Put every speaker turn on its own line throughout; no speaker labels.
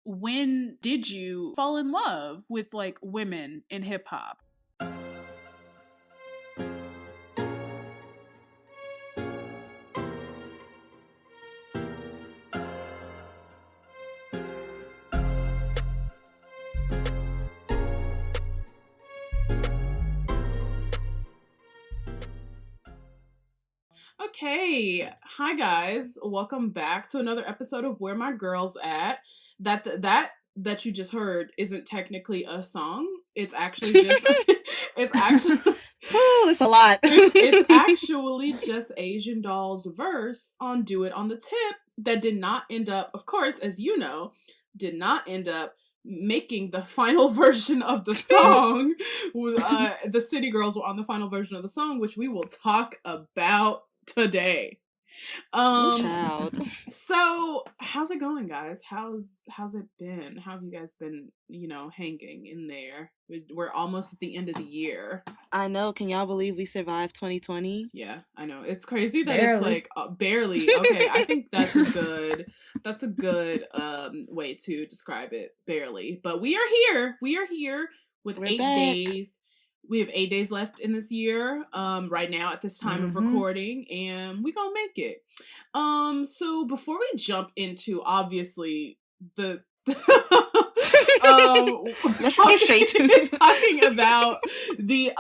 when did you fall in love with like women in hip hop? Okay, hi guys. Welcome back to another episode of Where My Girls At. That you just heard isn't technically a song. It's actually just it's actually
it's a lot.
It's actually just Asian Doll's verse on Do It on the Tip that did not end up, of course, as you know, did not end up making the final version of the song. The City Girls were on the final version of the song, which we will talk about today.
Child.
So how's it going, guys? How's it been? How have you guys been, hanging in there? We're almost at the end of the year.
I know. Can y'all believe we survived 2020?
Yeah, I know. It's crazy that
barely.
It's like barely. Okay, I think that's a good way to describe it. Barely. But we are here. We are here with
We're
8
back.
days. We have 8 days left in this year, right now at this time of recording, and we gonna make it. So before we jump into obviously the
Let's get straight to it.
talking about the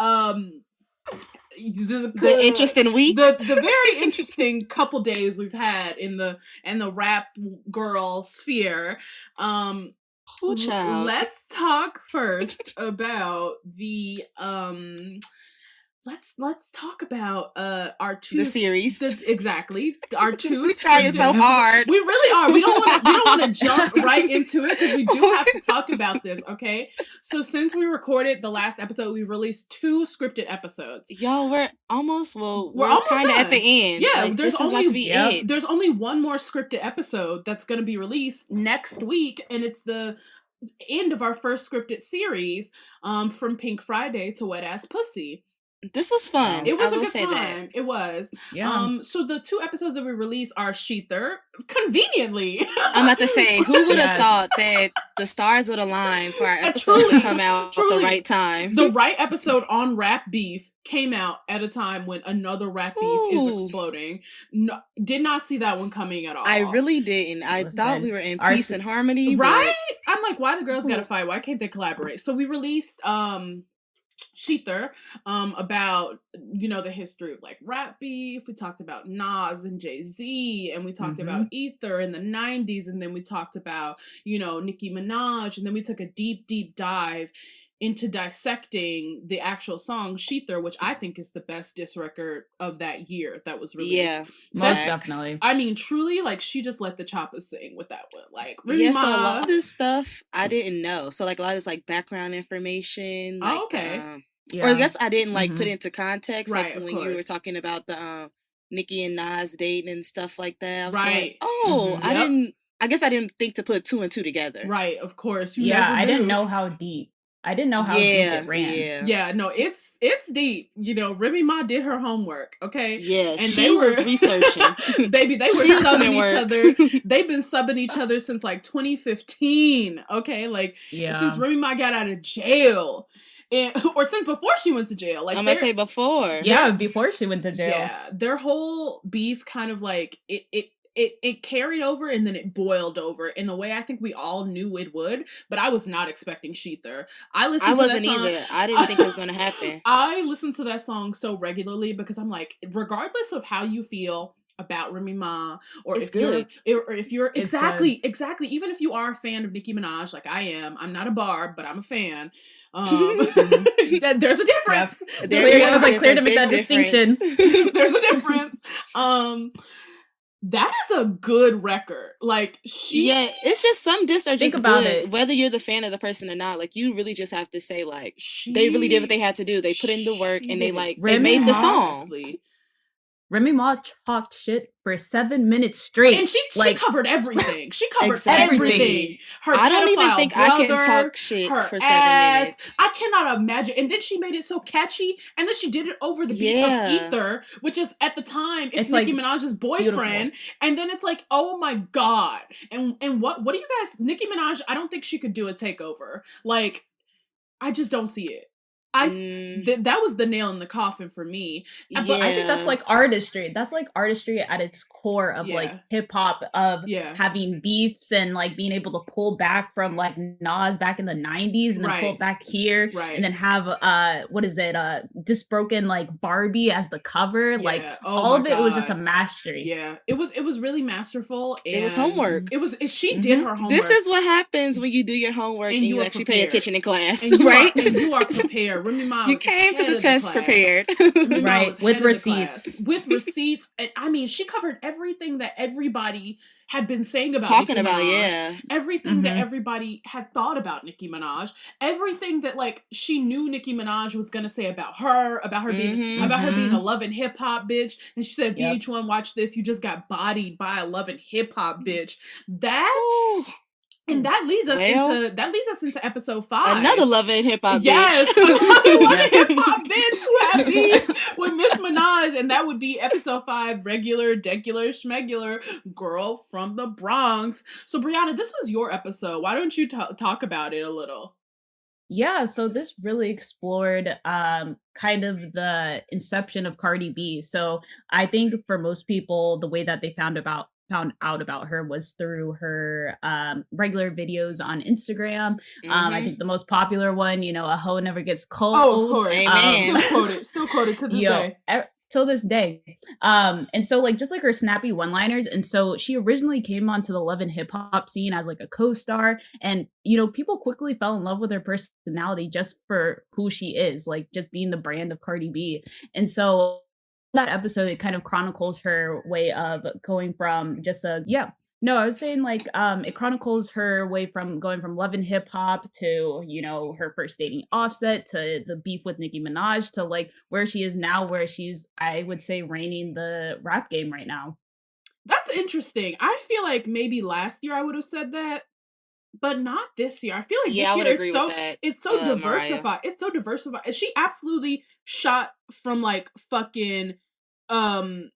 interesting week,
the very interesting couple days we've had in the rap girl sphere.
Child.
Let's talk first about the let's talk about our two
the series.
Exactly, our two.
We're trying so hard.
We really are. We don't want to jump right into it because we do have to talk about this. Okay, so since we recorded the last episode, we've released 2 scripted episodes.
Y'all, we're almost
done.
kind of at the end.
Yeah,
like,
there's
there's
only one more scripted episode that's going to be released next week, and it's the end of our first scripted series, from Pink Friday to Wet Ass Pussy.
This was fun.
It was
a
good time.
That.
It was.
Yeah.
So the 2 episodes that we released are Sheether, conveniently.
I'm about to say, who would have thought that the stars would align for our episodes to come out at the right time?
The right episode on rap beef came out at a time when another rap beef is exploding. No, did not see that one coming at all.
I really didn't. I thought we were in peace and harmony.
Right? I'm like, why the girls gotta fight? Why can't they collaborate? So we released Sheether, about the history of like rap beef. We talked about Nas and Jay-Z, and we talked about Ether in the 90s, and then we talked about Nicki Minaj, and then we took a deep dive into dissecting the actual song Sheether, which I think is the best diss record of that year that was released.
Yeah,
most definitely.
I mean, truly, like, she just let the choppers sing with that one. Like,
so a lot of this stuff I didn't know. So like a lot of this like background information. Like,
okay.
Or I guess I didn't like put into context,
right,
like when you were talking about the Nicki and Nas dating and stuff like that. I was
right.
Like, I guess I didn't think to put 2 and 2 together.
Right, of course.
I didn't know how deep. I didn't know how deep it ran.
Yeah, no, it's deep. Remy Ma did her homework, okay?
Yeah,
and
she was researching.
Baby, they were subbing each other. They've been subbing each other since like 2015, okay? Like, since Remy Ma got out of jail. Or since before she went to jail. Like,
I'm gonna say before.
Yeah, before she went to jail.
Yeah, their whole beef kind of like, it carried over and then it boiled over in the way I think we all knew it would, but I was not expecting Sheether. I wasn't
either. I didn't think it was gonna happen.
I listened to that song so regularly because I'm like, regardless of how you feel about Remy Ma, or if you're exactly, even if you are a fan of Nicki Minaj, like I am, I'm not a barb, but I'm a fan. There's a difference.
Yep. It was like clear to make that distinction.
There's a difference. That is a good record. Like,
it's just some diss are just
about
good,
it.
whether you're the fan of the person or not. Like, you really just have to say, like, they really did what they had to do. They put in the work and they made the song.
Remy Ma talked shit for 7 minutes straight.
And she covered everything. She covered
Exactly.
everything. Her
I don't even think
brother,
I can talk shit
her
for 7
ass.
minutes.
I cannot imagine. And then she made it so catchy. And then she did it over the beat of Ether, which is at the time it's Nicki Minaj's boyfriend. Beautiful. And then it's like, oh my God. And what do you guys? Nicki Minaj, I don't think she could do a takeover. Like, I just don't see it. That was the nail in the coffin for me.
But I think that's like artistry. That's like artistry at its core of like hip hop, of having beefs and like being able to pull back from like Nas back in the 90s and then pull it back here and then have Disbroken like Barbie as the cover. Like all of it was just a mastery.
Yeah, it was really masterful. And
it was homework.
She did her homework.
This is what happens when you do your homework and you actually pay attention in class,
and
right?
And you are prepared. Remy Ma,
you came to the test prepared,
right? With receipts.
With receipts, and I mean, she covered everything that everybody had been saying about
talking
Nicki
about,
Minaj, everything that everybody had thought about Nicki Minaj, everything that like she knew Nicki Minaj was gonna say about her being a loving hip hop bitch, and she said, VH1, watch this, you just got bodied by a loving hip hop bitch. And that leads us into episode 5.
Another loving hip hop bitch.
Yes, another loving hip hop bitch who had beef with Miss Minaj, and that would be episode 5, regular, degular, schmegular girl from the Bronx. So Brianna, this was your episode. Why don't you talk about it a little?
Yeah, so this really explored kind of the inception of Cardi B. So I think for most people, the way that they found out about her was through her regular videos on Instagram. I think the most popular one, a hoe never gets cold.
Oh, of course. Amen. Still quoted to this day.
Till this day. And so like just like her snappy one-liners. And so she originally came onto the Love and Hip Hop scene as like a co-star. And, people quickly fell in love with her personality just for who she is, like just being the brand of Cardi B. And so that episode, it kind of chronicles her way of going from it chronicles her way from going from Love and Hip Hop to, her first dating Offset, to the beef with Nicki Minaj, to like where she is now, where she's, I would say, reigning the rap game right now.
That's interesting. I feel like maybe last year I would have said that, but not this year. I feel like this year it's so diversified. Mariah. It's so diversified. She absolutely shot from like fucking Love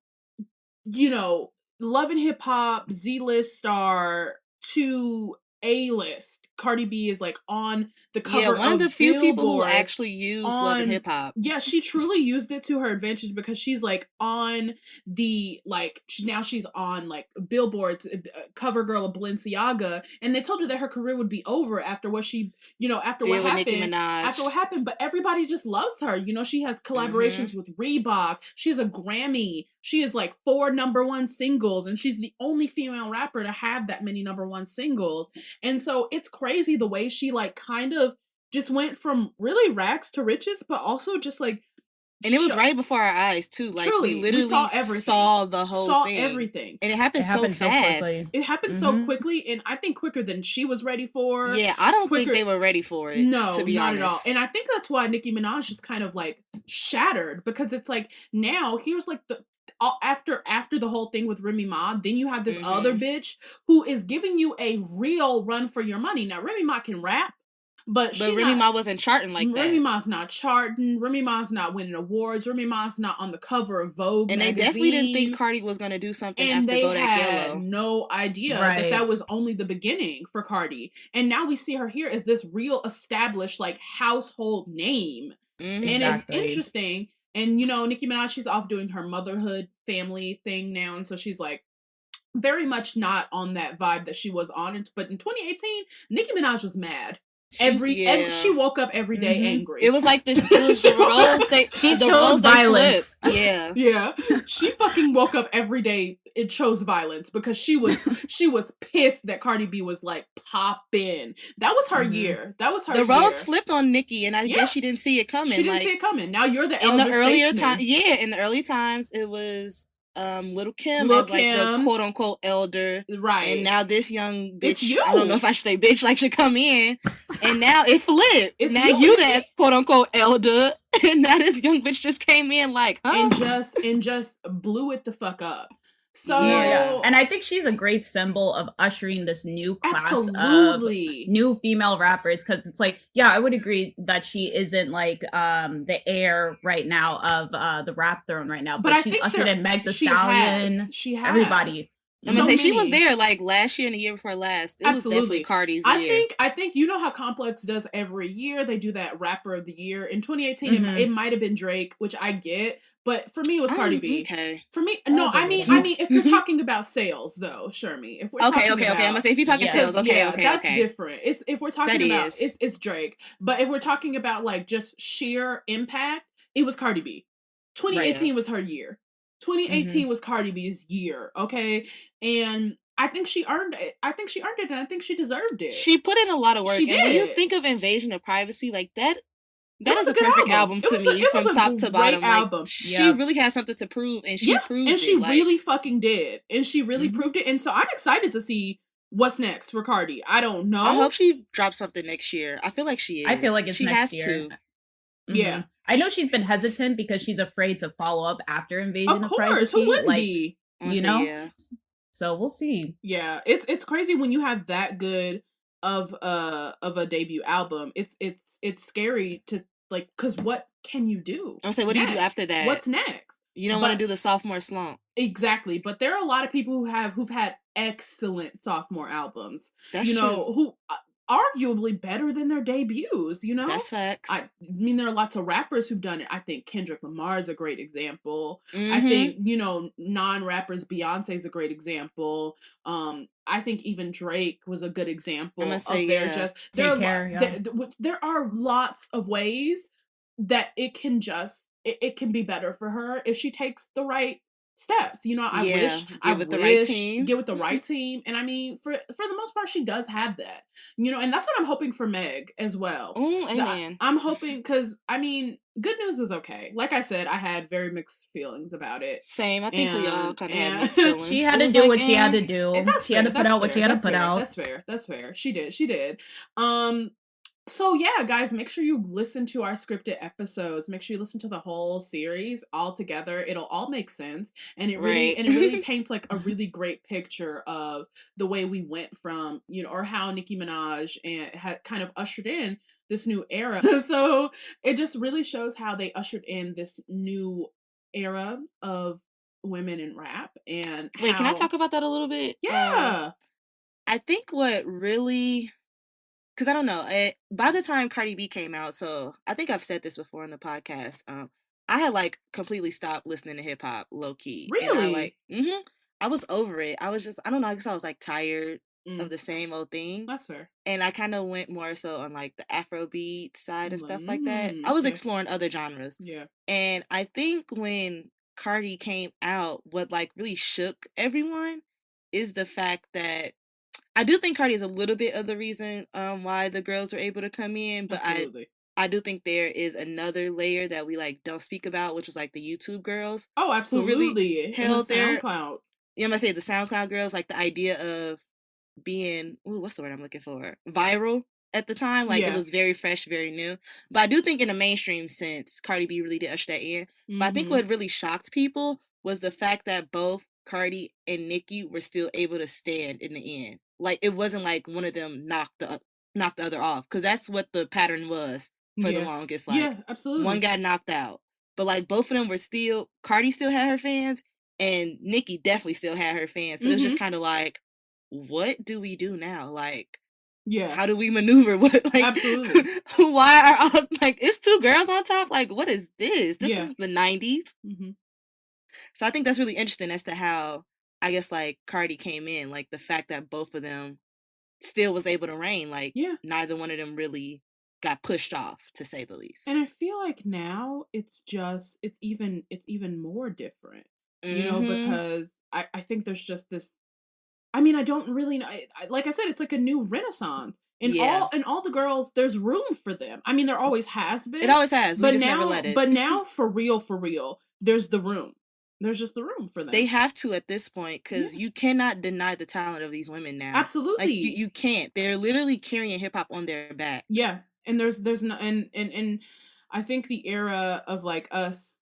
and Hip Hop, Z-list star to A-list. Cardi B is like on the cover of
one of the few people who actually use Love and Hip Hop.
Yeah, she truly used it to her advantage because she's like on the now she's on like billboards, cover girl of Balenciaga, and they told her that her career would be over after what she after what happened. But everybody just loves her. She has collaborations with Reebok. She has a Grammy. She has like 4 #1 singles, and she's the only female rapper to have that many #1 singles. And so it's crazy the way she like kind of just went from really rags to riches, but also just like,
and it was right before our eyes too. Like truly, we literally saw the whole thing.
Everything,
and it happened so fast.
Quickly.
It happened so quickly, and I think quicker than she was ready for.
Yeah, I don't think they were ready for it.
No,
to be
not
honest.
at all. And I think that's why Nicki Minaj is kind of like shattered, because it's like now here's like the. After the whole thing with Remy Ma, then you have this other bitch who is giving you a real run for your money. Now Remy Ma can rap, but
Remy Ma wasn't charting like that.
Remy Ma's not charting. Remy Ma's not winning awards. Remy Ma's not on the cover of Vogue magazine.
And they definitely didn't think Cardi was going to do something after Bodak Yellow. And they had
no idea that was only the beginning for Cardi. And now we see her here as this real established like household name. And it's interesting. And, Nicki Minaj, she's off doing her motherhood family thing now. And so she's like very much not on that vibe that she was on. But in 2018, Nicki Minaj was mad. She woke up every day angry.
It was like the roles
she chose violence.
Yeah.
Yeah. She fucking woke up every day and chose violence because she was pissed that Cardi B was like popping. That was her year. That was her year.
The roles flipped on Nicki, and I guess she didn't see it coming.
She didn't see it coming. Now you're the elder statesman.
In the early times it was Lil' Kim as like the quote unquote elder,
right?
And now this young bitch, I don't know if I should say bitch, like should come in, and now it flipped. Now you that quote unquote elder, And now this young bitch just came in like,
and just blew it the fuck up. So
yeah. And I think she's a great symbol of ushering this new class of new female rappers, because it's like, yeah, I would agree that she isn't like the heir right now of the rap throne right now, but she's ushered in Meg Thee Stallion, everybody.
I'm gonna say she was there like last year and the year before last. It was definitely Cardi's year.
I think you know how Complex does every year. They do that Rapper of the Year. In 2018, it might have been Drake, which I get, but for me it was Cardi B.
Okay.
For me, no, I mean, if you're talking about sales though, Shermee. If we're
okay. I'm gonna say if you're talking sales, okay,
that's different. If we're talking about it's Drake, but if we're talking about like just sheer impact, it was Cardi B. 2018 was her year. 2018 was Cardi B's year, okay? And I think she earned it. And I think she deserved it.
She put in a lot of work. She did. And when you think of Invasion of Privacy, like that is a perfect album to me from top to bottom. Album. Like, she really has something to prove, and she proved it.
And she really fucking did. And she really proved it. And so I'm excited to see what's next for Cardi. I don't know.
I hope she drops something next year. I feel like she is.
I feel like it's next year.
Yeah.
I know she's been hesitant because she's afraid to follow up after Invasion of Privacy.
Of course, who wouldn't be?
You know? Yeah. So we'll see.
Yeah, it's crazy when you have that good of a debut album. It's scary to like, because what can you do?
I'm saying, what do you do after that?
What's next?
You don't want to do the sophomore slump.
Exactly, but there are a lot of people who've had excellent sophomore albums.
That's true.
Who arguably better than their debuts, you know?
That's facts.
I mean, there are lots of rappers who've done it. I think Kendrick Lamar is a great example. I think, non-rappers, Beyonce's a great example. I think even Drake was a good example of their just... There are lots of ways that it can just... It can be better for her if she takes the right steps. I wish get with the right team. And I mean, for the most part, she does have that. And that's what I'm hoping for Meg as well.
Amen.
I'm hoping, because I mean, Good News was okay. Like I said, I had very mixed feelings about it.
Same. I think we all kind of had mixed feelings.
She had to do what she had to do. She had to put out what she had to put out.
That's fair. She did. So yeah, guys, make sure you listen to our scripted episodes. Make sure you listen to the whole series all together. It'll all make sense, and it really paints like a really great picture of the way we went from, or how Nicki Minaj had kind of ushered in this new era. So it just really shows how they ushered in this new era of women in rap. And
wait, can I talk about that a little bit?
Yeah,
I think what really. Because I don't know, by the time Cardi B came out, so I think I've said this before on the podcast, I had like completely stopped listening to hip hop low key.
Really?
I was over it. I was just, I don't know, I guess I was like tired of the same old thing.
That's fair.
And I kind of went more so on like the Afrobeat side and stuff like that. I was exploring other genres.
Yeah.
And I think when Cardi came out, what like really shook everyone is the fact that I do think Cardi is a little bit of the reason why the girls are able to come in, but I do think there is another layer that we like don't speak about, which is like the YouTube girls.
Oh, absolutely.
Who really held their
SoundCloud.
I'm gonna say the SoundCloud girls, like the idea of being what's the word I'm looking for? Viral at the time. Like it was very fresh, very new. But I do think in a mainstream sense, Cardi B really did usher that in. But I think what really shocked people was the fact that both Cardi and Nicki were still able to stand in the end. Like, it wasn't like one of them knocked the other off. Because that's what the pattern was for the longest. Like,
absolutely.
One got knocked out. But, like, both of them were still... Cardi still had her fans, and Nicki definitely still had her fans. So it's just kind of like, what do we do now? Like, how do we maneuver? What? Like,
absolutely.
Why are all... Like, it's two girls on top? Like, what is this? This is the 90s. So I think that's really interesting as to how... I guess, like, Cardi came in, like, the fact that both of them still was able to reign, like, neither one of them really got pushed off, to say the least.
And I feel like now it's even more different, because I think there's just this, I mean, I don't really know, like I said, it's like a new renaissance. And all the girls, there's room for them. I mean, there always has been.
It always has, we just never let it.
But now, for real, there's the room. There's just the room for them.
They have to at this point, because you cannot deny the talent of these women now.
Absolutely.
Like, you can't. They're literally carrying hip hop on their back.
Yeah. And there's no, and I think the era of like us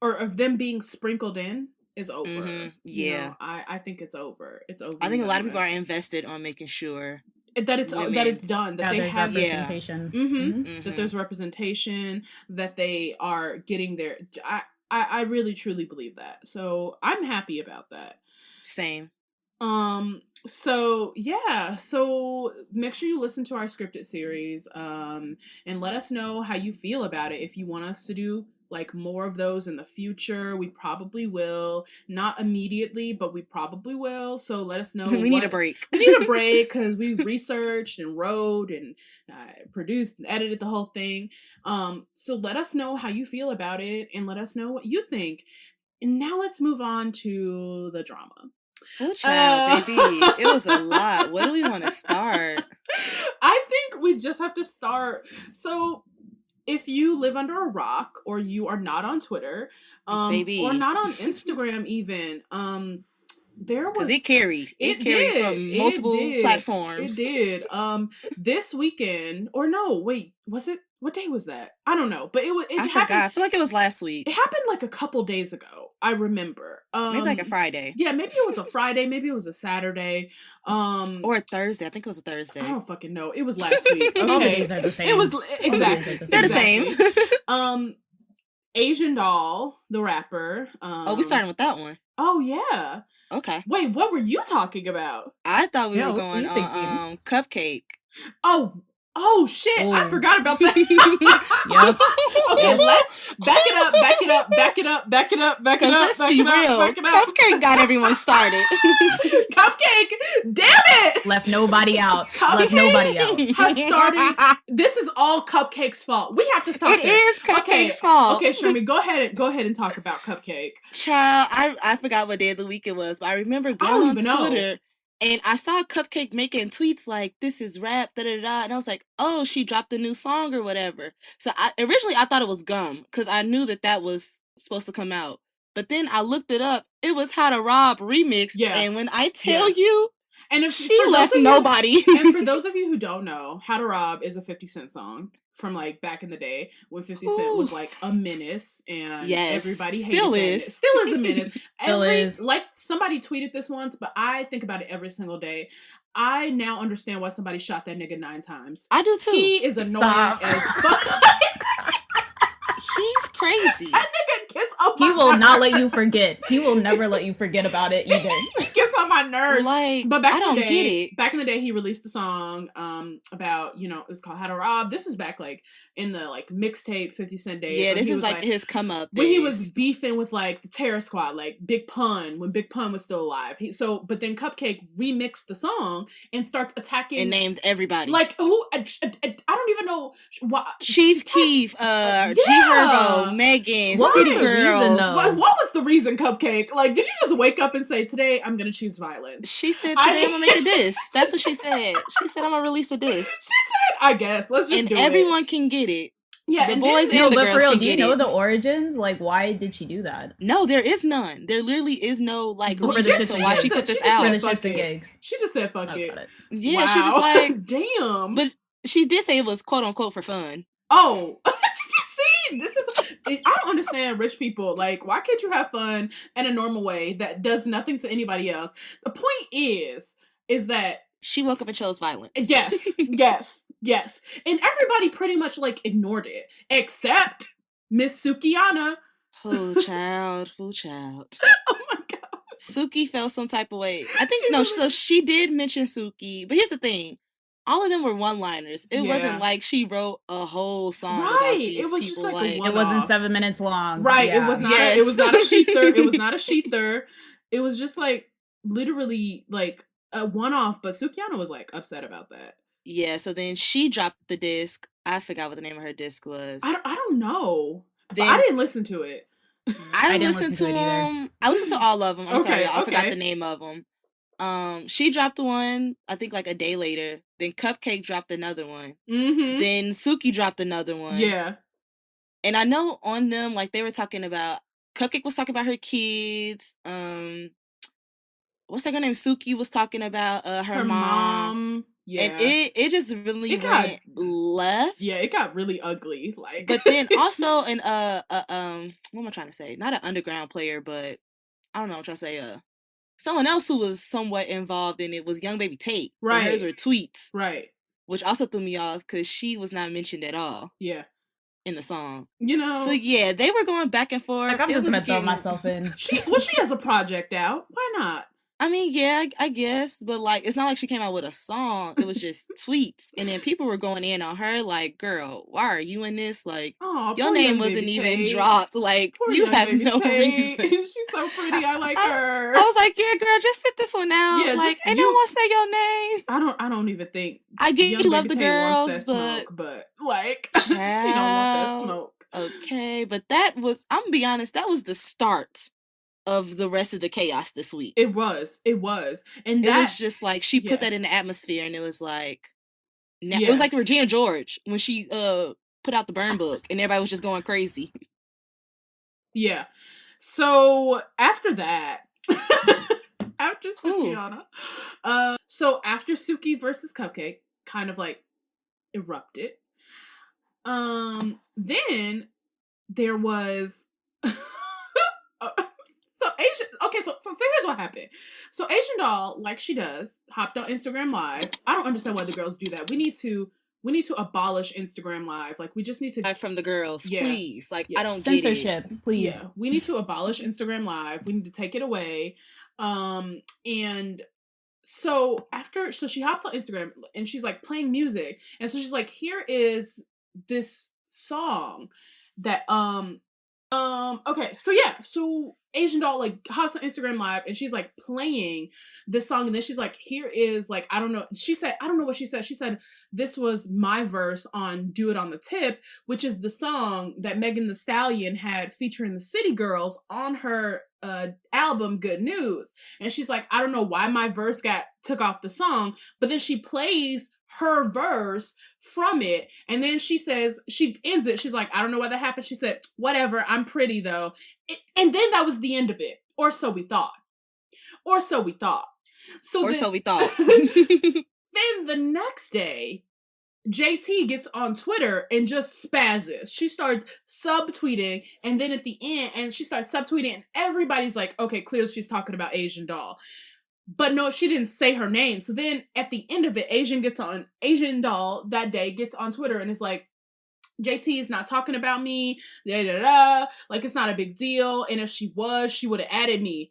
or of them being sprinkled in is over.
Yeah.
I think it's over. It's over.
I think a lot of people
with.
are invested on making sure
that it's done, that they
there's
have
representation.
that there's representation, that they are getting their. I really truly believe that. So I'm happy about that.
Same.
So yeah, so make sure you listen to our scripted series, and let us know how you feel about it. If you want us to do like more of those in the future, we probably will. Not immediately, but we probably will. So let us know.
We need a break.
We need a break because we researched and wrote and produced and edited the whole thing. So let us know how you feel about it and let us know what you think. And now let's move on to the drama.
Oh, child, baby. It was a lot. Where do we want to start?
I think we just have to start. So, if you live under a rock or you are not on Twitter, or not on Instagram even, there was...
Because it carried from multiple platforms.
It did. This weekend, or no, wait, was it? What day was that? I don't know, but it happened.
Forgot. I feel like it was last week.
It happened like a couple days ago. I remember.
Maybe like a Friday.
Yeah, maybe it was a Friday. Maybe it was a Saturday.
Or a Thursday. I think it was a Thursday.
I don't fucking know. It was last week. Okay.
All the days are the same.
It was exactly.
They're the same.
Asian Doll, the rapper.
We starting with that one.
Oh yeah.
Okay.
Wait, what were you talking about?
I thought we were going on Cupcake.
Oh shit!
Ooh.
I forgot about that.
Yep.
Okay, let's back it up.
Cupcake got everyone started.
Cupcake, damn it!
Left nobody out.
Has started. This is all Cupcake's fault. We have to stop.
It is Cupcake's fault.
Okay, Shermee, go ahead and talk about Cupcake.
Child, I forgot what day of the week it was, but I remember going on Twitter. And I saw Cupcake making tweets like, this is rap, da-da-da. And I was like, oh, she dropped a new song or whatever. So originally I thought it was Gum because I knew that was supposed to come out. But then I looked it up. It was How to Rob remix. Yeah. And when I tell you,
and if
she left nobody.
And for those of you who don't know, How to Rob is a 50 Cent song from like back in the day when 50 Cent was like a menace and everybody hated it. Still is a menace. Like somebody tweeted this once, but I think about it every single day. I now understand why somebody shot that nigga 9 times.
I do too.
He is annoying as fuck.
He's crazy.
That nigga gets up
He will not let you forget. He will never let you forget about it either.
He gets on my nerves.
Like,
but back
I don't
in the day,
get it.
Back in the day, he released a song about, it was called How to Rob. This was back like in the like mixtape 50 Cent days.
Yeah, this is like his come up days.
When he was beefing with like the Terror Squad, like Big Pun, when Big Pun was still alive. But then Cupcake remixed the song and starts attacking
and named everybody.
Like who? I don't even know why.
Chief Keef, G Herbo, Megan, City Girls.
What was the reason, Cupcake? Like, did you just wake up and say, today I'm gonna choose violence?
She said, today I'm gonna make a diss. That's what she said. She said, I'm gonna release a diss.
She said, I guess. Let's just do it.
And everyone can get it.
Yeah,
the boys and the girls
for real,
can
do you
get
know
it.
the origins? Like, why did she do that?
No, there is none. There literally is no, like,
reason
for why she put this out.
For the shits and gigs.
She just said, fuck it.
Yeah,
wow.
She was like,
damn.
But she did say it was quote unquote for fun.
Oh, see, I don't understand rich people. Like, why can't you have fun in a normal way that does nothing to anybody else? The point is that
she woke up and chose violence.
Yes. And everybody pretty much like ignored it, except Miss Sukiana.
Oh, child.
Oh my God.
Suki felt some type of way. I think, so she did mention Suki, but here's the thing. All of them were one-liners. It wasn't like she wrote a whole song about these people.
Just like
it wasn't 7 minutes long.
Right.
Yeah.
It was not. It was not a sheether. It was not a sheether. It was just like literally like a one-off. But Sukiana was like upset about that.
Yeah. So then she dropped the disc. I forgot what the name of her disc was.
I don't know. Then, I didn't listen to it.
I listened to them. I listened to all of them. I'm sorry. I forgot the name of them. She dropped one, I think like a day later. Then Cupcake dropped another one.
Mm-hmm.
Then Suki dropped another one.
Yeah.
And I know on them, like they were talking about, Cupcake was talking about her kids. What's that girl named Suki was talking about her mom.
Yeah.
And it just really went left.
Yeah, it got really ugly. Like,
but then also what am I trying to say? Not an underground player, but I don't know. I'm trying to say someone else who was somewhat involved in it was Young Baby Tate.
Right.
Hers were tweets.
Right.
Which also threw me off because she was not mentioned at all.
Yeah.
In the song.
You know.
So yeah, they were going back and forth.
Like, I'm just gonna throw myself in.
She has a project out. Why not?
I mean, yeah, I guess, but like, it's not like she came out with a song. It was just tweets, and then people were going in on her, like, "Girl, why are you in this? Like, your name wasn't even dropped. Like, you have no reason."
She's so pretty. I like her.
I was like, "Yeah, girl, just sit this one out. Yeah, like, ain't no one say your name."
I don't even think.
I get you love the girls,
but like, she don't want that smoke.
Okay, but I'm gonna be honest, that was the start of the rest of the chaos this week.
It was, and
it was just like she put that in the atmosphere, and it was like, it was like Regina George when she put out the Burn Book, and everybody was just going crazy.
Yeah. So after that, after Sukiana, so after Suki versus Cupcake, kind of like erupted. Then there was. So here's what happened. So Asian Doll, like she does, hopped on Instagram Live. I don't understand why the girls do that. We need to abolish Instagram Live. Like, we just need to
from the girls, please. Like, I don't
censorship,
get it.
Please.
Yeah, we need to abolish Instagram Live. We need to take it away. And so she hops on Instagram and she's like playing music, and so she's like, here is this song that okay, so Asian Doll like hops on Instagram Live and she's like playing this song, and then she's like, here is like, I don't know what she said. She said, this was my verse on Do It on the Tip, which is the song that Megan Thee Stallion had featuring the City Girls on her album Good News. And she's like, I don't know why my verse took off the song, but then she plays her verse from it, and then she ends it, she's like, I don't know why that happened. She said, whatever, I'm pretty though. And then that was the end of it, or so we thought. So then the next day, JT gets on Twitter and just spazzes. She starts subtweeting, and then at the end, and she starts subtweeting, and everybody's like, okay, clearly she's talking about Asian Doll. But no, she didn't say her name. So then at the end of it, Asian Doll that day gets on Twitter and is like, JT is not talking about me, like, it's not a big deal. And if she was, she would have added me.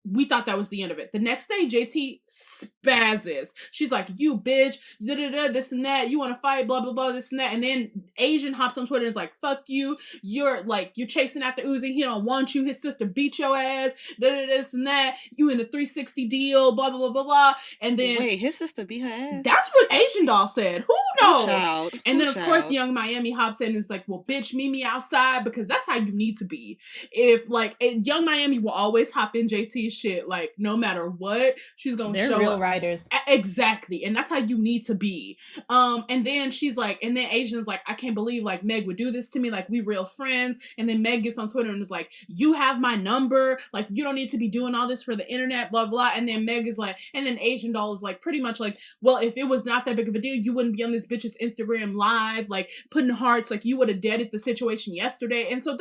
We thought that was the end of it. The next day, JT spazzes. She's like, you bitch, this and that. You want to fight, blah, blah, blah, this and that. And then Asian hops on Twitter and is like, fuck you. You're chasing after Uzi. He don't want you. His sister beat your ass, this and that. You in a 360 deal, blah, blah, blah, blah, blah. And then...
Wait, his sister beat her ass?
That's what Asian Doll said. Who knows? And then, of course, Young Miami hops in and is like, well, bitch, meet me outside, because that's how you need to be. If, like, Young Miami will always hop in JT's shit, like, no matter what, she's gonna show up.
They're real writers.
Exactly. And that's how you need to be. And then she's like, and then Asian's like, I can't believe, like, Meg would do this to me, like, we real friends. And then Meg gets on Twitter and is like, you have my number, like, you don't need to be doing all this for the internet, blah, blah. And then Meg is like, and then Asian Doll is like, pretty much like, well, if it was not that big of a deal, you wouldn't be on this bitch's Instagram Live, like, putting hearts, like, you would have deaded the situation yesterday. And so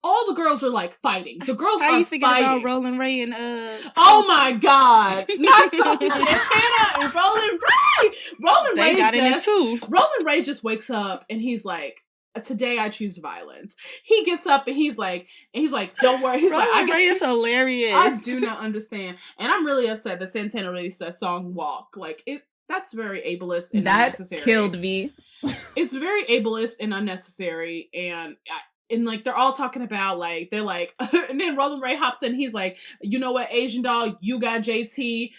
all the girls are like fighting. The girls
How
are
you figuring
fighting.
about Rolling Ray and
Oh my God! Not Sophie Santana and Rolling Ray. Rolling Ray just wakes up and he's like, today I choose violence. He gets up and he's like, don't worry. He's like,
Rolling Ray is hilarious.
I do not understand, and I'm really upset that Santana released that song "Walk." Like it. That's very ableist and unnecessary.
That killed me.
It's very ableist and unnecessary, and like they're all talking about like they're like, and then Rolling Ray hops in. He's like, you know what, Asian Doll, you got JT.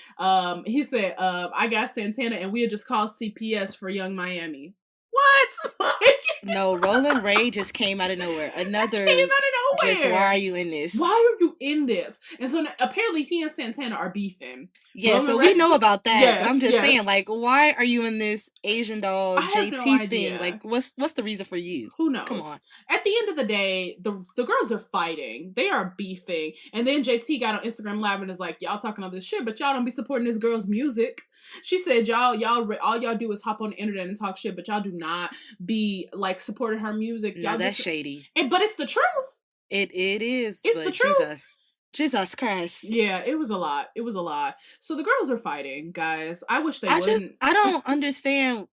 He said, I got Santana, and we had just called CPS for Young Miami. What?
No, Rolling Ray just came out of nowhere. Another Just why are you in this?
Why are you in this? And so apparently he and Santana are beefing.
Yeah, so we know about that. But I'm just saying, like, why are you in this Asian doll JT thing? Like, what's the reason for you?
Who knows?
Come on.
At the end of the day, the girls are fighting. They are beefing. And then JT got on Instagram Live and is like, y'all talking all this shit, but y'all don't be supporting this girl's music. She said, y'all all y'all do is hop on the internet and talk shit, but y'all do not be like supporting her music.
No, that's shady.
But it's the truth.
It is.
It's the truth.
Jesus Christ.
Yeah, it was a lot. It was a lot. So the girls are fighting, guys. I wish they wouldn't.
I don't understand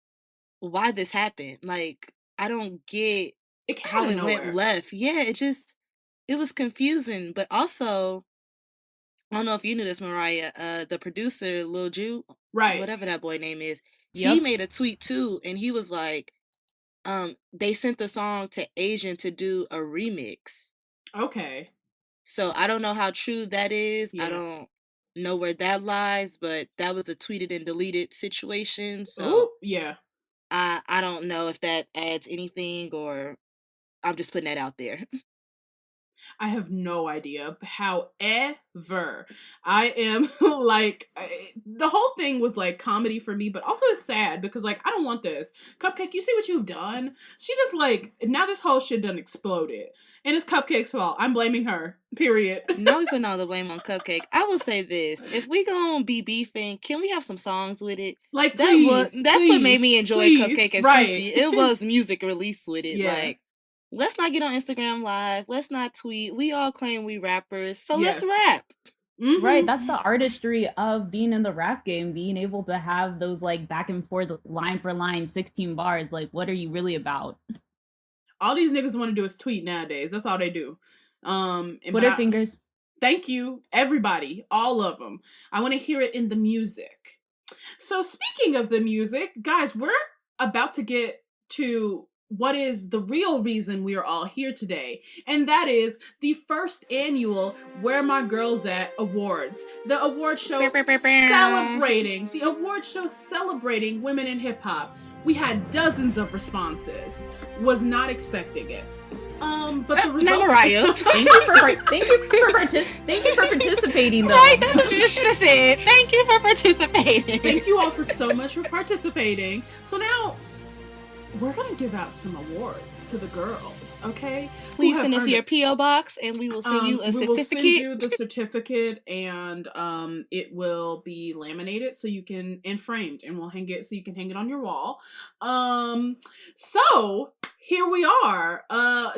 why this happened. Like, I don't get how it went left. Yeah, it was confusing. But also, I don't know if you knew this, Mariah. The producer, Lil Ju,
right?
Whatever that boy name is, he made a tweet too, and he was like, they sent the song to Asian to do a remix.
Okay.
So I don't know how true that is. Yeah. I don't know where that lies, but that was a tweeted and deleted situation. So
ooh, yeah.
I don't know if that adds anything, or I'm just putting that out there.
I have no idea. However, I am like, the whole thing was like comedy for me, but also it's sad because like, I don't want this. Cupcake, you see what you've done? She just like, now this whole shit done exploded. And it's Cupcake's fault. I'm blaming her. Period.
No, we putting all the blame on Cupcake. I will say this. If we gonna be beefing, can we have some songs with it?
Like,
that's what made me enjoy Cupcake and Soupy. It was music released with it. Yeah. Like, let's not get on Instagram Live. Let's not tweet. We all claim we rappers, so let's rap.
Mm-hmm. Right, that's the artistry of being in the rap game, being able to have those like back and forth, line for line, 16 bars. Like, what are you really about?
All these niggas want to do is tweet nowadays. That's all they do.
Twitter fingers.
Thank you, everybody, all of them. I want to hear it in the music. So speaking of the music, guys, we're about to get to what is the real reason we are all here today, and that is the first annual Where My Girls At Awards, the award show celebrating women in hip hop. We had dozens of responses. Was not expecting it. But the result.
Mariah. Thank you for participating. Though.
Right, that's what you should have said. Thank you for participating.
Thank you all so much for participating. So now we're gonna give out some awards to the girls. Okay,
please send us your P.O. box and we will send you a certificate. We will send you
the certificate, and it will be laminated so you can, and framed, and we'll hang it so you can hang it on your wall. So here we are.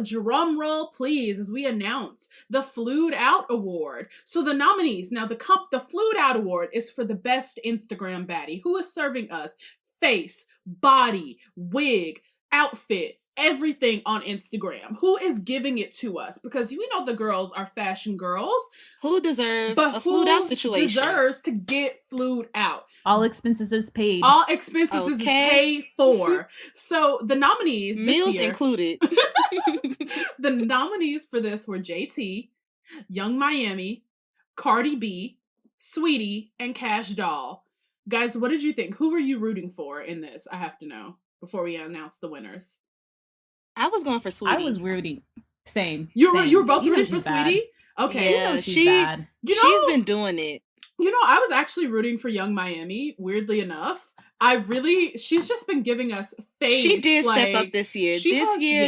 Drum roll, please, as we announce the Flued Out Award. So the nominees, now the Flued Out Award is for the best Instagram baddie. Who is serving us face, body, wig, outfit, everything on Instagram? Who is giving it to us? Because we know the girls are fashion girls.
Who deserves a flued out situation?
Deserves to get flued out?
All expenses is paid.
All expenses is paid for. So the nominees,
meals included.
The nominees for this were JT, Young Miami, Cardi B, Sweetie, and Cash Doll. Guys, what did you think? Who were you rooting for in this? I have to know before we announce the winners.
I was going for Sweetie.
I was rooting. Same.
You were both rooting for Sweetie? Okay.
Yeah, she's been doing it.
You know, I was actually rooting for Young Miami, weirdly enough. She's just been giving us face.
She did step up this year.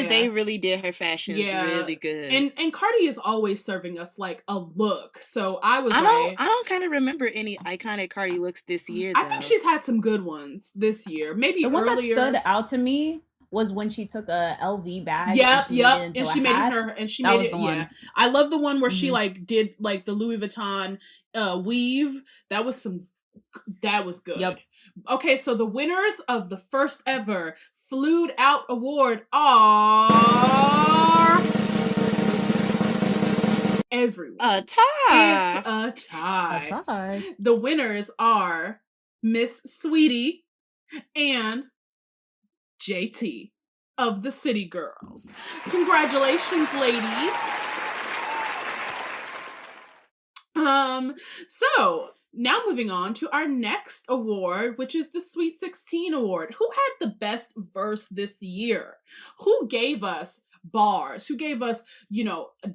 They really did her fashions really good.
And Cardi is always serving us like a look. So I
don't kind of remember any iconic Cardi looks this year, though.
I think she's had some good ones this year. Maybe
the
earlier.
One that stood out to me was when she took a LV bag.
And she made it. Yeah, I love the one where she like did like the Louis Vuitton weave. That was good. Yep. Okay, so the winners of the first ever Flued Out Award are everyone.
A tie.
It's a tie. The winners are Miss Sweetie and JT of the City Girls. Congratulations, ladies. So now moving on to our next award, which is the Sweet 16 Award. Who had the best verse this year? Who gave us bars, who gave us,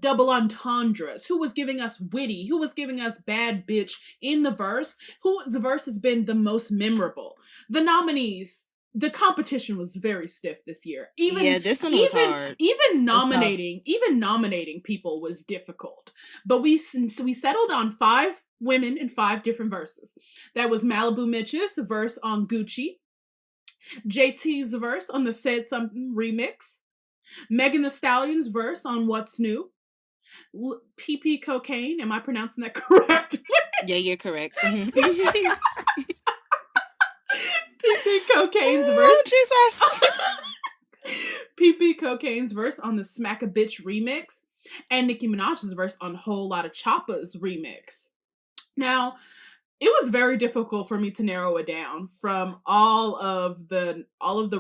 double entendres, who was giving us witty, who was giving us bad bitch in the verse, whose verse has been the most memorable. The nominees, the competition was very stiff this year.
This one was hard.
Even nominating people was difficult. But we settled on 5 women in 5 different verses. That was Malibu Mitch's verse on Gucci, JT's verse on the Said Something remix, Megan Thee Stallion's verse on What's New, PP Cocaine, am I pronouncing that correct?
Yeah, you're correct.
PP Cocaine's verse.
Jesus.
PP Cocaine's verse on the Smack a Bitch remix, and Nicki Minaj's verse on Whole Lotta Choppa's remix. Now, it was very difficult for me to narrow it down from all of the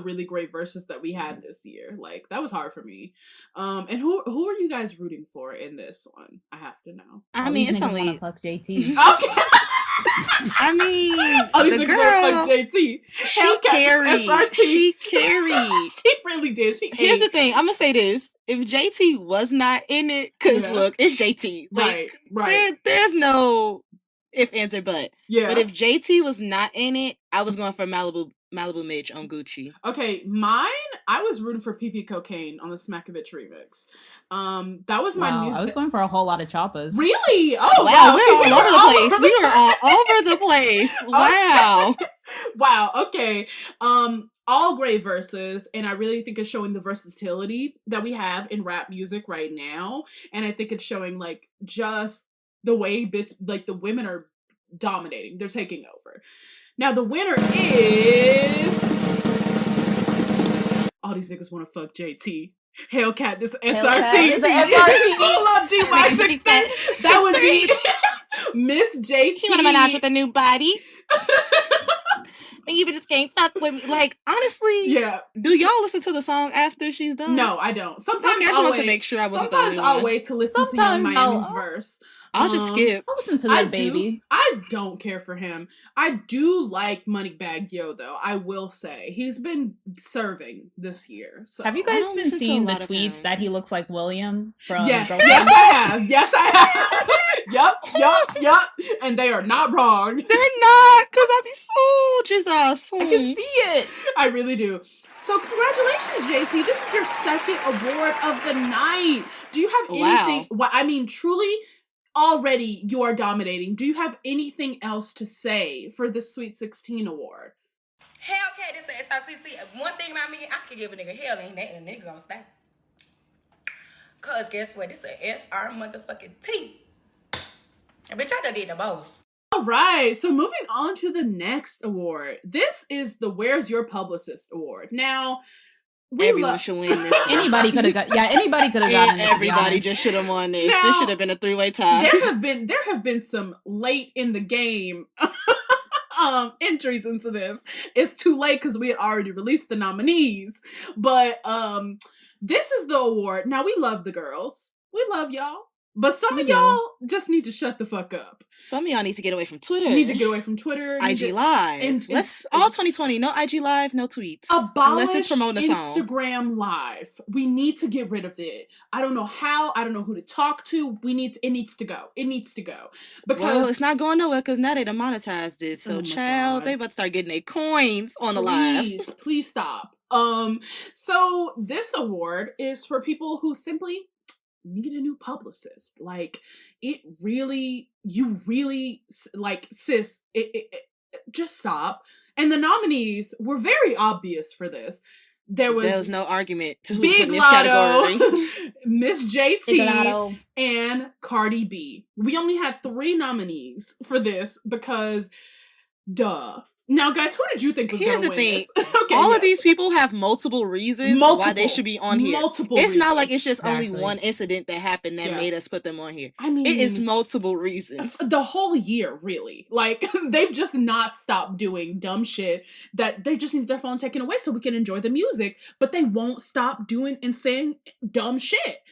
really great verses that we had this year. Like, that was hard for me. And who are you guys rooting for in this one? I have to know.
I mean, it's only
wanna fuck JT.
Okay.
I mean,
the girl, like JT,
she carried. She
really did.
Here's the thing. I'm gonna say this: if JT was not in it, because look, it's JT. Like,
right.
There's no if, answer, but.
Yeah.
But if JT was not in it, I was going for Malibu Mitch on Gucci.
Okay, mine, I was rooting for PP Cocaine on the Smakovich remix. That was my news.
I was going for a Whole Lot of Choppas.
Really? Oh,
wow. We're all over the place. We were all over the place. Wow.
Wow. Okay. All great verses, and I really think it's showing the versatility that we have in rap music right now, and I think it's showing like just the way the women are dominating. They're taking over. Now the winner is all these niggas want to fuck JT. Hellcat, this SRT. Pull up GY6. That would be Miss JT.
He want to manage with a new body. And you just can't fuck with me. Like, honestly,
yeah.
Do y'all listen to the song after she's done?
No, I don't. Sometimes
I want to make sure I wasn't.
Sometimes I'll wait to listen to Young Miami's verse.
I'll just skip.
I'll listen to that baby.
I don't care for him. I do like Moneybagg Yo though. I will say he's been serving this year. So.
Have you guys been seeing the tweets that he looks like William from?
Yes, yes I have. Yup. And they are not wrong.
They're not, because I be so Jesus.
I can see it.
I really do. So congratulations, JT. This is your second award of the night. Do you have anything? Wow. I mean, truly, already you are dominating. Do you have anything else to say for the Sweet 16 award?
Hellcat, this is SRCC. One thing about me, I can give a nigga hell, and that nigga gonna stop. Cause guess what? This is SR motherfucking T. Bitch, I done did the most.
All right, so moving on to the next award. This is the Where's Your Publicist award. Now,
everyone should win this.
Anybody could have got. Yeah, anybody could have gotten it.
Everybody just should have won this.
Now,
this should have been a 3-way tie.
There have been some late in the game entries into this. It's too late because we had already released the nominees. But this is the award. Now, we love the girls. We love y'all. But some of y'all just need to shut the fuck up.
Some of y'all need to get away from Twitter.
Need to get away from Twitter.
IG Live. Let's all 2020. No IG Live, no tweets.
Abolish
it's promoting a song.
Instagram Live. We need to get rid of it. I don't know how. I don't know who to talk to. It needs to go. It needs to go. Because
it's not going nowhere because now they demonetized it. So child, they about to start getting their coins on the live.
Please stop. So this award is for people who simply need a new publicist. Like, sis, just stop. And the nominees were very obvious for this. There was no argument to who put in this category. Miss JT and Cardi B. We only had 3 nominees for this because duh. Now, guys, who did you think was going to win this?
Okay, all of these people have multiple reasons why they should be on here. It's not like it's just only one incident that happened that made us put them on here. I mean, it is multiple reasons.
The whole year, really. Like, they've just not stopped doing dumb shit that they just need their phone taken away so we can enjoy the music, but they won't stop doing and saying dumb shit.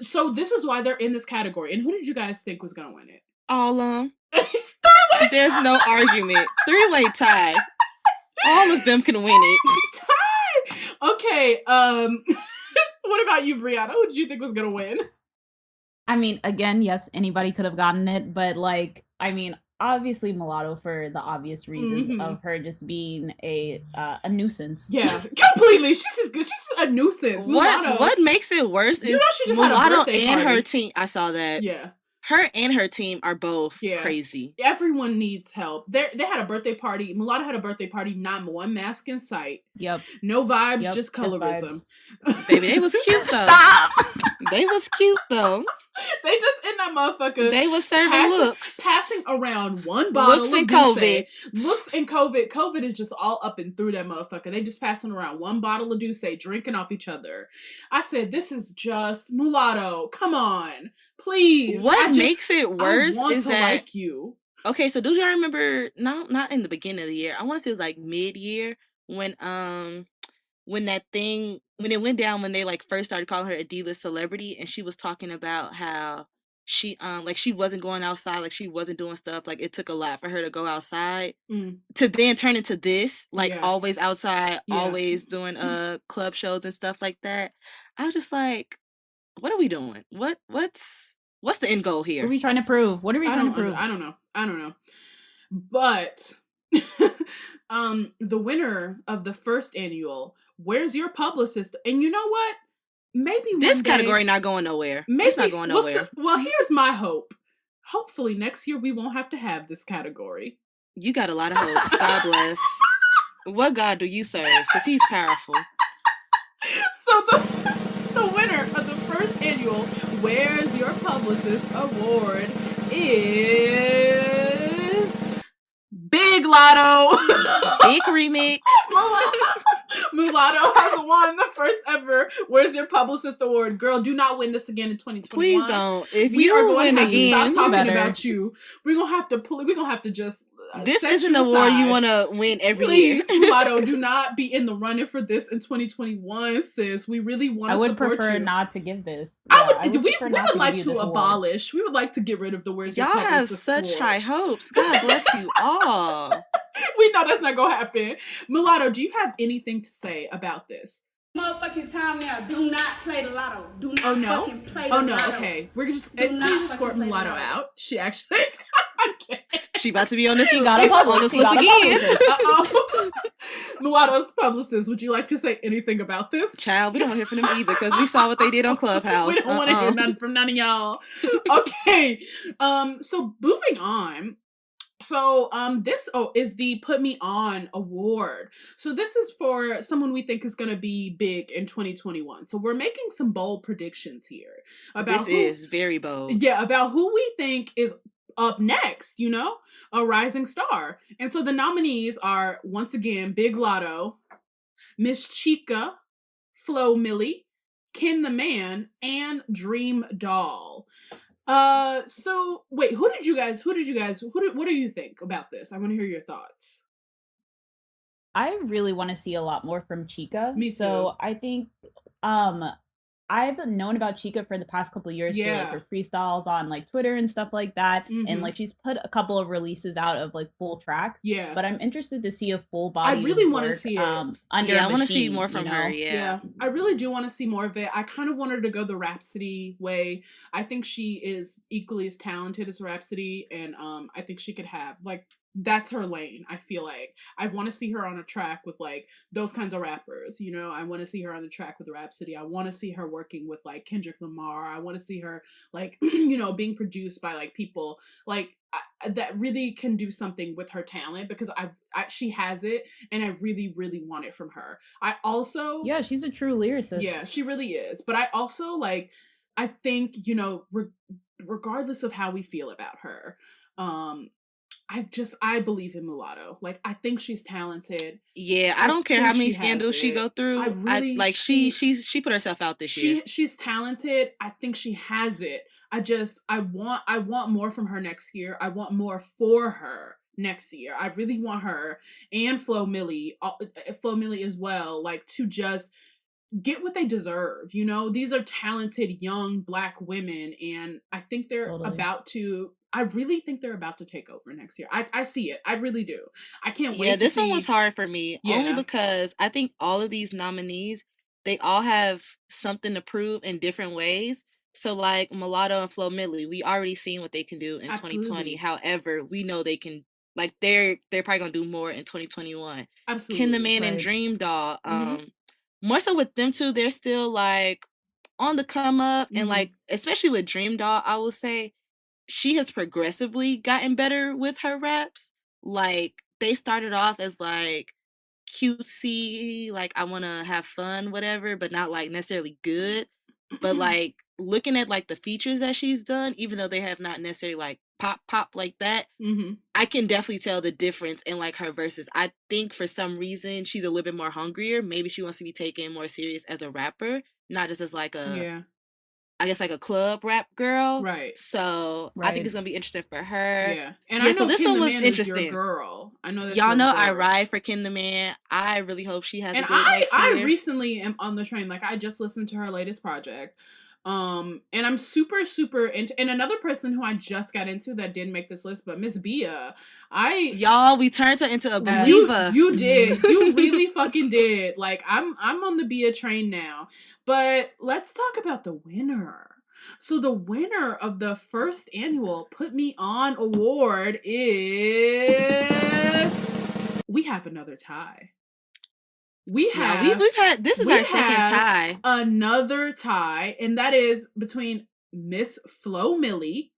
So this is why they're in this category. And who did you guys think was going to win it?
All of them. There's no argument. 3-way tie. All of them can win it.
Tie. Okay. What about you, Brianna? Who did you think was gonna win?
I mean, again, yes, anybody could have gotten it, but like, I mean, obviously Mulatto for the obvious reasons of her just being a nuisance.
Yeah, completely. She's a nuisance. Mulatto.
What makes it worse is
she just
Mulatto
had a birthday
and
party.
Her team. I saw that.
Yeah.
Her and her team are both crazy.
Everyone needs help. They had a birthday party. Mulatto had a birthday party. Not one mask in sight.
Yep.
No vibes, just colorism.
Baby, they was cute though. Stop. They was cute though.
They just in that motherfucker.
They was serving
passing around one bottle
looks
of
and COVID.
Looks and COVID. COVID is just all up and through that motherfucker. They just passing around one bottle of Douce, drinking off each other. I said, this is just Mulatto. Come on, please.
What makes it worse is that
like you.
Okay, so do y'all remember? No, not in the beginning of the year. I want to say it was like mid-year when it went down when they like first started calling her a D-list celebrity, and she was talking about how she like she wasn't going outside, like she wasn't doing stuff, like it took a lot for her to go outside to then turn into this, like always outside, always doing club shows and stuff like that. I was just like, what are we doing? What's the end goal here?
What are we trying to prove? What are we trying to prove?
I don't know. But the winner of the first annual, Where's Your Publicist? And you know what? Maybe
this category not going nowhere. It's not going nowhere.
Well, here's my hope. Hopefully next year we won't have to have this category.
You got a lot of hopes. God bless. What God do you serve? Because he's powerful.
So the winner of the first annual Where's Your Publicist award is Big Lotto.
Big remix.
Mulatto has won the first ever Where's Your Publicist award. Girl, do not win this again in 2021.
Please don't. If
we
you
are going to have
again,
to stop talking about you. We're gonna have to just.
This isn't an award you want to win every year.
Mulatto, do not be in the running for this in 2021, sis. We really want to support you.
I would prefer not to give this.
We would like to abolish. We would like to get rid of the Where's Your Publicist.
Y'all have such high hopes. God bless you all.
We know that's not gonna happen. Mulatto, do you have anything to say about this?
Motherfucking time now. Do not play the lotto. Do not fucking play the lotto.
Okay. We're just please escort Mulatto out. She actually
She about to be on this.
She got a publicist again.
Mulatto's publicist. Would you like to say anything about this?
Child, we don't want to hear from them either because we saw what they did on Clubhouse.
We don't want to hear nothing from none of y'all. Okay. So moving on. So this is the Put Me On award. So this is for someone we think is going to be big in 2021. So we're making some bold predictions here about
this is very bold.
Yeah, about who we think is up next, a rising star. And so the nominees are once again Big Lotto, Miss Chica, Flo Milli, Ken the Man, and Dream Doll. So wait, what do you think about this? I want to hear your thoughts.
I really want to see a lot more from Chica.
Me too.
So I think, I've known about Chica for the past couple of years through like her freestyles on like Twitter and stuff like that. And like she's put a couple of releases out of like full tracks.
Yeah.
But I'm interested to see a full body.
I really want to see it.
I
want to see more from her. Yeah.
I really do want to see more of it. I kind of want her to go the Rhapsody way. I think she is equally as talented as Rhapsody, and I think she could have that's her lane. I feel like I want to see her on a track with like those kinds of rappers, I want to see her on the track with Rhapsody. I want to see her working with like Kendrick Lamar. I want to see her like being produced by like people like that really can do something with her talent, because she has it, and I really want it from her. I also
she's a true lyricist.
Yeah, she really is. But I also I think regardless of how we feel about her, I believe in Mulatto. Like, I think she's talented.
Yeah, I don't care how many scandals she go through. She put herself out this year.
She's talented. I think she has it. I want more from her next year. I want more for her next year. I really want her and Flo Milli as well, like, to just get what they deserve. These are talented young Black women, and I think they're I really think they're about to take over next year. I see it. I really do. I can't wait.
Yeah, this one was hard for me only because I think all of these nominees, they all have something to prove in different ways. So like Mulatto and Flo Milli, we already seen what they can do in 2020. However, we know they can, like, they're probably gonna do more in 2021.
Absolutely.
Ken the Man and Dream Doll, more so with them two, they're still like on the come up, and like especially with Dream Doll, I will say she has progressively gotten better with her raps. Like, they started off as like cutesy, like I want to have fun, whatever, but not like necessarily good. But like looking at like the features that she's done, even though they have not necessarily like pop like that, I can definitely tell the difference in like her verses. I think for some reason she's a little bit more hungrier. Maybe she wants to be taken more serious as a rapper, not just as like a I guess like a club rap girl.
Right.
So I think it's gonna be interesting for her.
Yeah. And I know
so this
Ken
one
the
was
Man
interesting.
Is your girl. I know that's
y'all know
girl.
I ride for Ken the Man. I really hope she has
and
a good next year.
I recently am on the train. Like, I just listened to her latest project. And I'm super into, and another person who I just got into that didn't make this list, but Miss Bia.
Y'all, we turned her into a believer.
You did. You really fucking did. Like, I'm on the Bia train now. But let's talk about the winner. So the winner of the first annual Put Me On award is, we have another tie. We've had this is our second tie. Another tie, and that is between Miss Flo Milli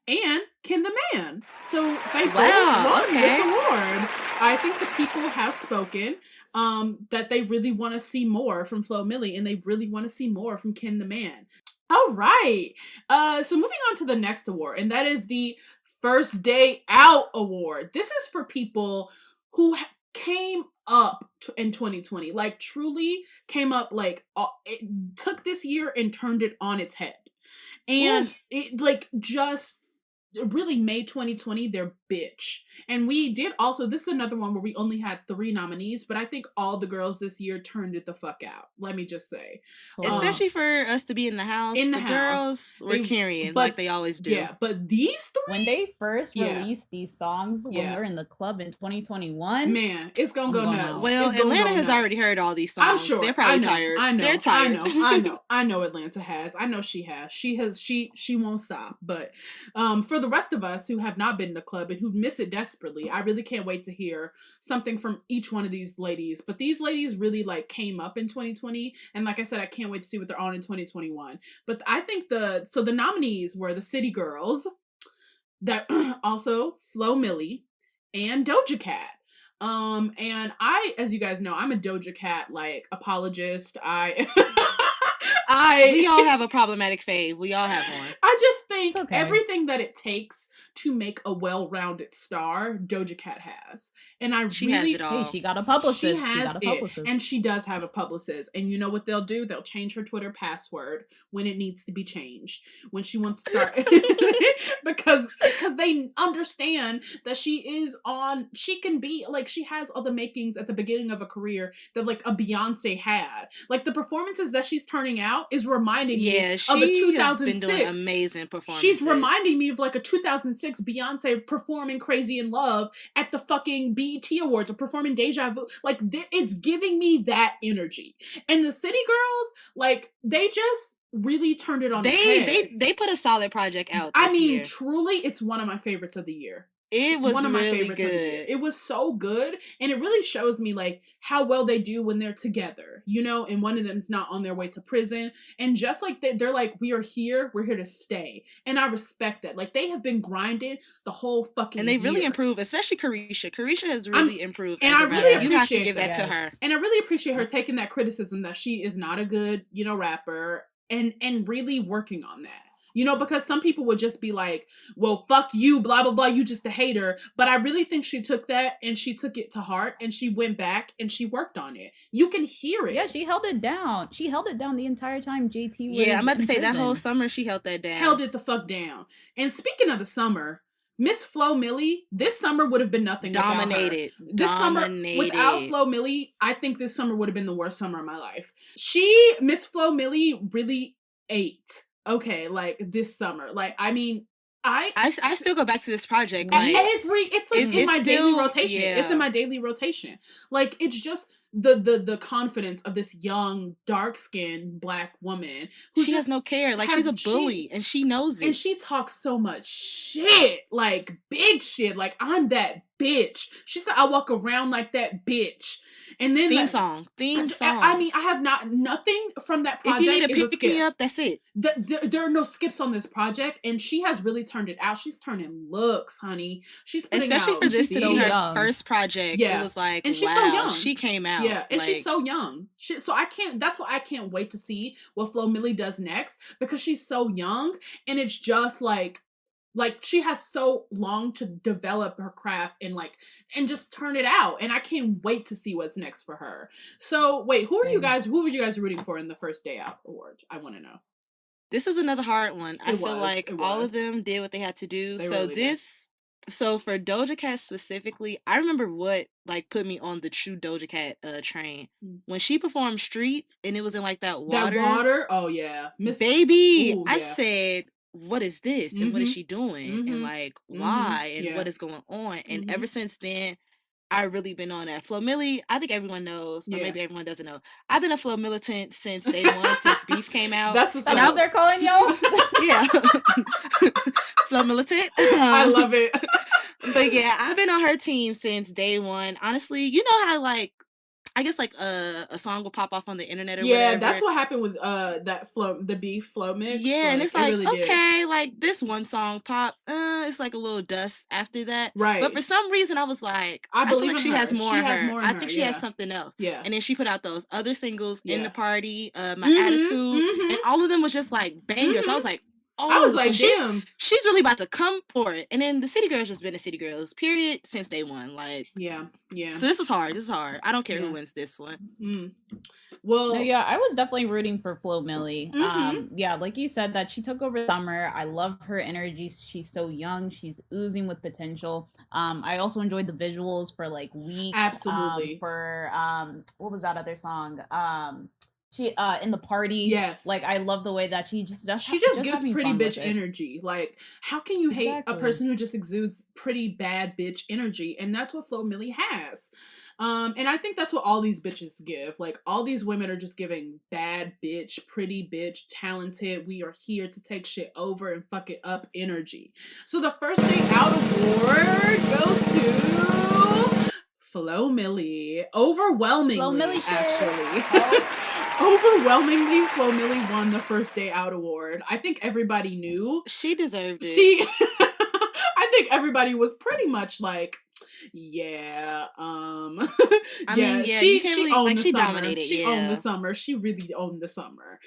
and Ken the Man. So they both won this award. I think the people have spoken that they really want to see more from Flo Milli, and they really want to see more from Ken the Man. All right. So moving on to the next award, and that is the First Day Out Award. This is for people who came up in 2020, like truly came up, like it took this year and turned it on its head, and it like just really made 2020 their bitch. And we did also, this is another one where we only had 3 nominees, but I think all the girls this year turned it the fuck out. Let me just say.
Especially for us to be in the house. The girls were carrying like they always do.
Yeah, but these 3...
When they first released these songs when we were in the club in 2021...
Man, it's gonna go nuts.
Well, Atlanta has already heard all these songs.
I'm sure.
They're probably tired.
I know.
They're tired.
I know Atlanta has. I know she has. She won't stop. But for the rest of us who have not been in the club and who miss it desperately, I really can't wait to hear something from each one of these ladies. But these ladies really like came up in 2020, and like I said, I can't wait to see what they're on in 2021. But I think the nominees were the City Girls, that also Flo Milli, and Doja Cat. And I, as you guys know, I'm a Doja Cat like apologist.
We all have a problematic fave. We all have one.
I just think everything that it takes to make a well-rounded star, Doja Cat has. And she
has it all.
Hey, she got a publicist.
She has it. And she does have a publicist. And you know what they'll do? They'll change her Twitter password when it needs to be changed. When she wants to start. because they understand that she can be, like, she has all the makings at the beginning of a career that, like, a Beyonce had. Like, the performances that she's turning out is reminding me of a 2006.
Has been doing amazing performances.
She's reminding me of like a 2006 Beyonce performing Crazy in Love at the fucking BET Awards, or performing Deja Vu. Like, it's giving me that energy. And the City Girls, like, they just really turned it on its head.
They put a solid project out this year.
Truly, it's one of my favorites of the year.
It was
one of my
really
favorites
good.
It was so good, and it really shows me like how well they do when they're together, you know, and one of them's not on their way to prison, and just like they're like, we're here to stay, and I respect that. Like, they have been grinding the whole fucking
and they
year.
Really improved, especially Carisha. Carisha has really improved,
and I really appreciate
you have to give that to her.
And I really appreciate her taking that criticism that she is not a good, you know, rapper, and really working on that. You know, because some people would just be like, well, fuck you, blah, blah, blah, you just a hater. But I really think she took that and she took it to heart, and she went back and she worked on it. You can hear it.
Yeah, she held it down. She held it down the entire time JT was
I'm about to say
prison.
that whole summer she held that down.
Held it the fuck down. And speaking of the summer, Miss Flo Milli, this summer would have been nothing
Dominated.
without her. This summer, without Flo Milli, I think this summer would have been the worst summer of my life. Miss Flo Milli really ate. Okay, like this summer, like I mean, I
still go back to this project.
Like, it's in my daily rotation. Yeah. It's in my daily rotation. Like, it's just the confidence of this young, dark-skinned Black woman who
she has no care. Like, she's a bully, and she knows it.
And she talks so much shit, like big shit. Like, I'm that bitch. She said, I walk around like that bitch. And then
theme song.
I mean, I have nothing from that project.
If you need to pick me up, that's it.
There are no skips on this project, and she has really turned it out. She's turning looks, honey. She's putting
especially
out
for this to be her
young.
first project. Yeah, it was like, and she's
wow,
so young. She came out,
yeah, and she's so young. So I can't. That's why I can't wait to see what Flo Milli does next, because she's so young, and it's just like she has so long to develop her craft and just turn it out, and I can't wait to see what's next for her. So wait, who were you guys rooting for in the First Day Out award? I want to know.
This is another hard one. I feel like all of them did what they had to do. So for Doja Cat specifically, I remember what put me on the true Doja Cat train when she performed Streets, and it was in that water.
That water, oh yeah,
baby. Ooh, I said, what is this, and what is she doing, and why, and what is going on, and ever since then, I've really been on that. Flo Milli, I think everyone knows, or maybe everyone doesn't know. I've been a Flo militant since day one, since Beef came out.
That's what they're calling y'all?
Yeah. Flo militant.
I love it.
But yeah, I've been on her team since day one. Honestly, you know how I guess a song will pop off on the internet or whatever.
That's what happened with the Beef Flo mix.
Yeah, and it's really okay, this one song pop, it's a little dust after that.
Right.
But for some reason I was like, I feel like she has more in her. I think she has something else.
Yeah.
And then she put out those other singles, In the Party, My Attitude, and all of them was just bangers. I was like, oh,
I was like, damn,
she's really about to come for it. And then the City Girls just been the City Girls, period, since day one.
Yeah.
So this was hard. I don't care who wins this one.
Well,
no, yeah, I was definitely rooting for Flo Milli. Yeah, like you said, that she took over summer. I love her energy. She's so young. She's oozing with potential. I also enjoyed the visuals for Weak.
Absolutely.
For what was that other song? She in the party.
Yes.
I love the way that she just gives
pretty bitch energy. How can you hate a person who just exudes pretty bad bitch energy? And that's what Flo Milli has. And I think that's what all these bitches give. All these women are just giving bad bitch, pretty bitch, talented, we are here to take shit over and fuck it up energy. So the First Day Out award goes to Flo Milli. Overwhelmingly, actually. Overwhelmingly, Flo Milli won the First Day Out award. I think everybody knew.
She deserved it.
I think everybody was pretty much yeah, she owned the summer.
Dominated,
she owned the summer. She really owned the summer.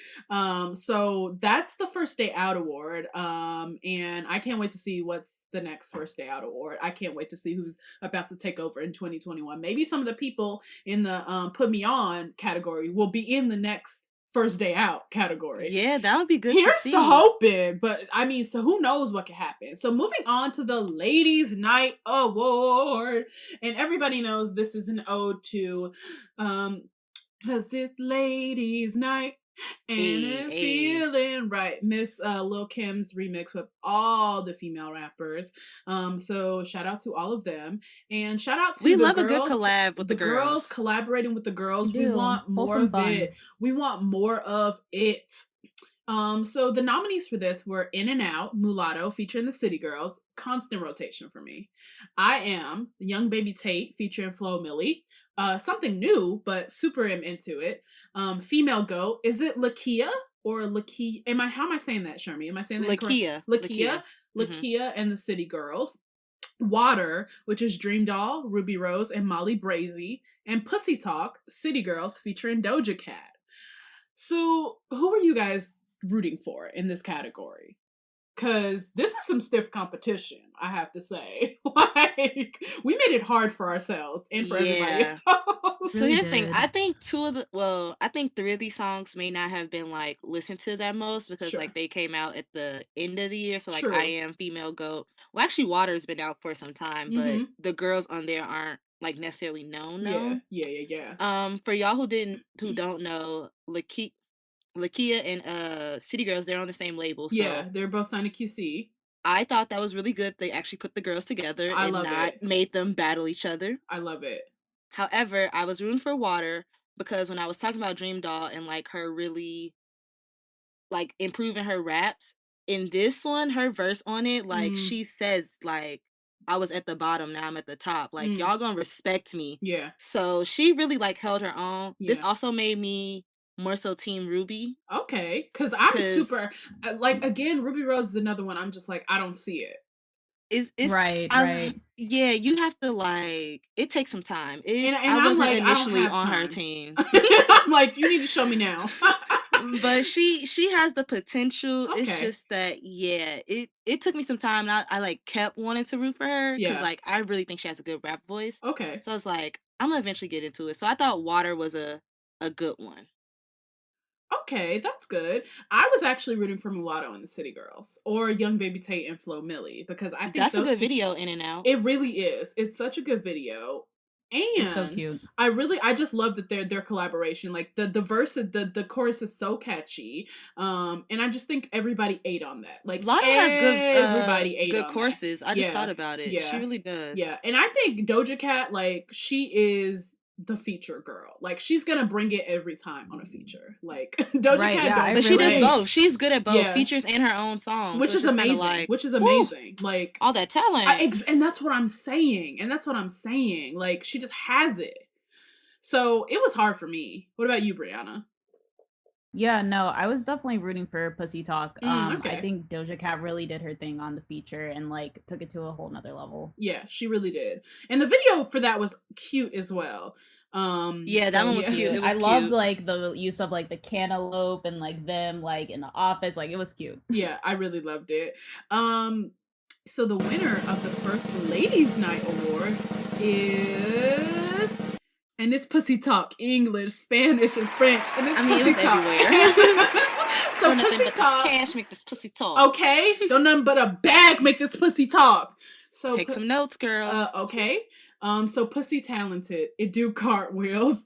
So that's the First Day Out award. And I can't wait to see what's the next First Day Out award. I can't wait to see who's about to take over in 2021. Maybe some of the people in the Put Me On category will be in the next First Day Out category.
Yeah, that would be good.
Here's the hoping, but I mean, so who knows what could happen. So moving on to the Ladies Night Award, and everybody knows this is an ode to, cause it's Ladies Night and I'm feeling right. Miss Lil Kim's remix with all the female rappers. So shout out to all of them, and shout out to
we love girls, a good collab with the girls
collaborating with the girls. We want more of it. We want more of it. So the nominees for this were In and Out, Mulatto, featuring the City Girls, constant rotation for me. I Am, Young Baby Tate, featuring Flo Milli, something new, but super am into it. Female Goat, is it Lakia or Lakia? How am I saying that, Shermee? Am I saying that
Lakia?
Lakia and the City Girls. Water, which is Dream Doll, Ruby Rose, and Molly Brazy, and Pussy Talk, City Girls, featuring Doja Cat. So who are you guys rooting for in this category? Because this is some stiff competition, I have to say. We made it hard for ourselves and for everybody else.
So here's the thing. I think three of these songs may not have been listened to that most because they came out at the end of the year. So I Am, Female Goat. Well, actually, Water's been out for some time, but the girls on there aren't necessarily known.
Yeah.
For y'all who don't know, Lakia and City Girls, they're on the same label. So
yeah, they're both signed to QC.
I thought that was really good. They actually put the girls together and not made them battle each other.
I love it.
However, I was rooting for Water because when I was talking about Dream Doll and like her really like improving her raps, in this one, her verse on it, like she says like I was at the bottom, now I'm at the top. Like y'all gonna respect me.
Yeah.
So she really like held her own.
Yeah.
This also made me more so Team Ruby.
Okay, because I'm super like again, Ruby Rose is another one. I'm just like I don't see it.
It's
right.
Yeah, you have to like it takes some time.
And
I wasn't
like,
initially
on
her team.
I'm like, you need to show me now.
But she has the potential.
Okay.
It's just that it took me some time, and I like kept wanting to root for her because like I really think she has a good rap voice.
Okay.
So I was like, I'm gonna eventually get into it. So I thought Water was a good one.
Okay, that's good. I was actually rooting for Mulatto and the City Girls or Young Baby Tate and Flo Milli because I think
that's a good video in and out.
It really is. It's such a good video. And
it's so cute.
I just love that their collaboration. Like the verse, the chorus is so catchy. And I just think everybody ate on that. Like
Lotto has
everybody ate
good
on
choruses.
That.
I just thought about it.
Yeah.
She really does.
Yeah. And I think Doja Cat, like, she is the feature girl. Like she's gonna bring it every time on a feature. Like Doja Cat,
but she does both. She's good at both features and her own songs,
which is amazing. Like
all that talent,
and that's what I'm saying. Like she just has it. So it was hard for me. What about you, Brianna?
Yeah, no, I was definitely rooting for Pussy Talk.
Okay.
I think Doja Cat really did her thing on the feature and like took it to a whole nother level.
Yeah, she really did. And the video for that was cute as well.
That one was cute. It was cute.
loved like the use of like the cantaloupe and like them like in the office. Like it was cute.
Yeah, I really loved it. So the winner of the first Ladies Night Award is, and it's Pussy Talk, English, Spanish, and French. And it's Pussy Talk.
Everywhere.
So Pussy Talk.
Cash make this pussy talk.
Okay, don't nothing but a bag make this pussy talk. So
take some notes, girls.
Okay. So Pussy Talented. It do cartwheels.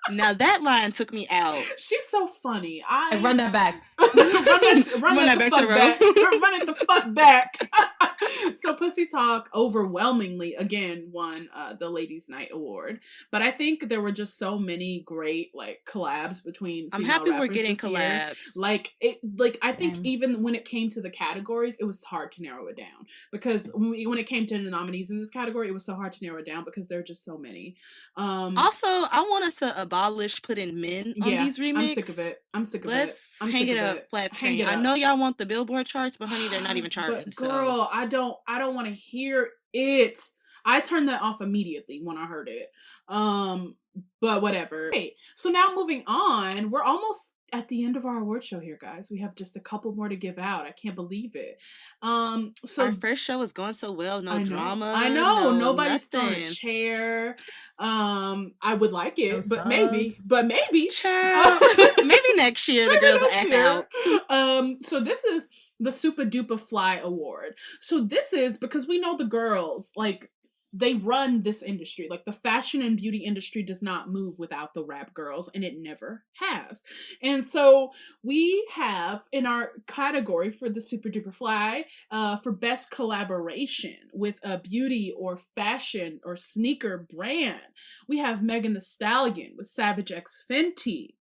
Now that line took me out.
She's so funny.
I run that back.
run that the fuck back. Run it the fuck back. So Pussy Talk overwhelmingly again won the Ladies Night Award, but I think there were just so many great like collabs between.
I'm happy we're getting collabs.
Like I think even when it came to the categories, it was hard to narrow it down because when it came to the nominees in this category, it was so hard to narrow it down because there are just so many.
Also, I want us to abolish putting men on these remixes.
I'm sick of it.
Let's hang it up flat screen. I know y'all want the Billboard charts, but honey, they're not even charting.
But girl, I don't want to hear it. I turned that off immediately when I heard it. But whatever. Okay, so now moving on, we're almost at the end of our award show here, guys. We have just a couple more to give out. I can't believe it. So
our first show is going so well. No drama.
I know. Nobody's throwing a chair. I would like it, but maybe.
Child. Maybe next year the girls will act out.
So this is the Super Duper Fly Award. So this is because we know the girls, like, they run this industry. Like, the fashion and beauty industry does not move without the rap girls, and it never has. And so we have in our category for the Super Duper Fly, for best collaboration with a beauty or fashion or sneaker brand, we have Megan Thee Stallion with Savage X Fenty.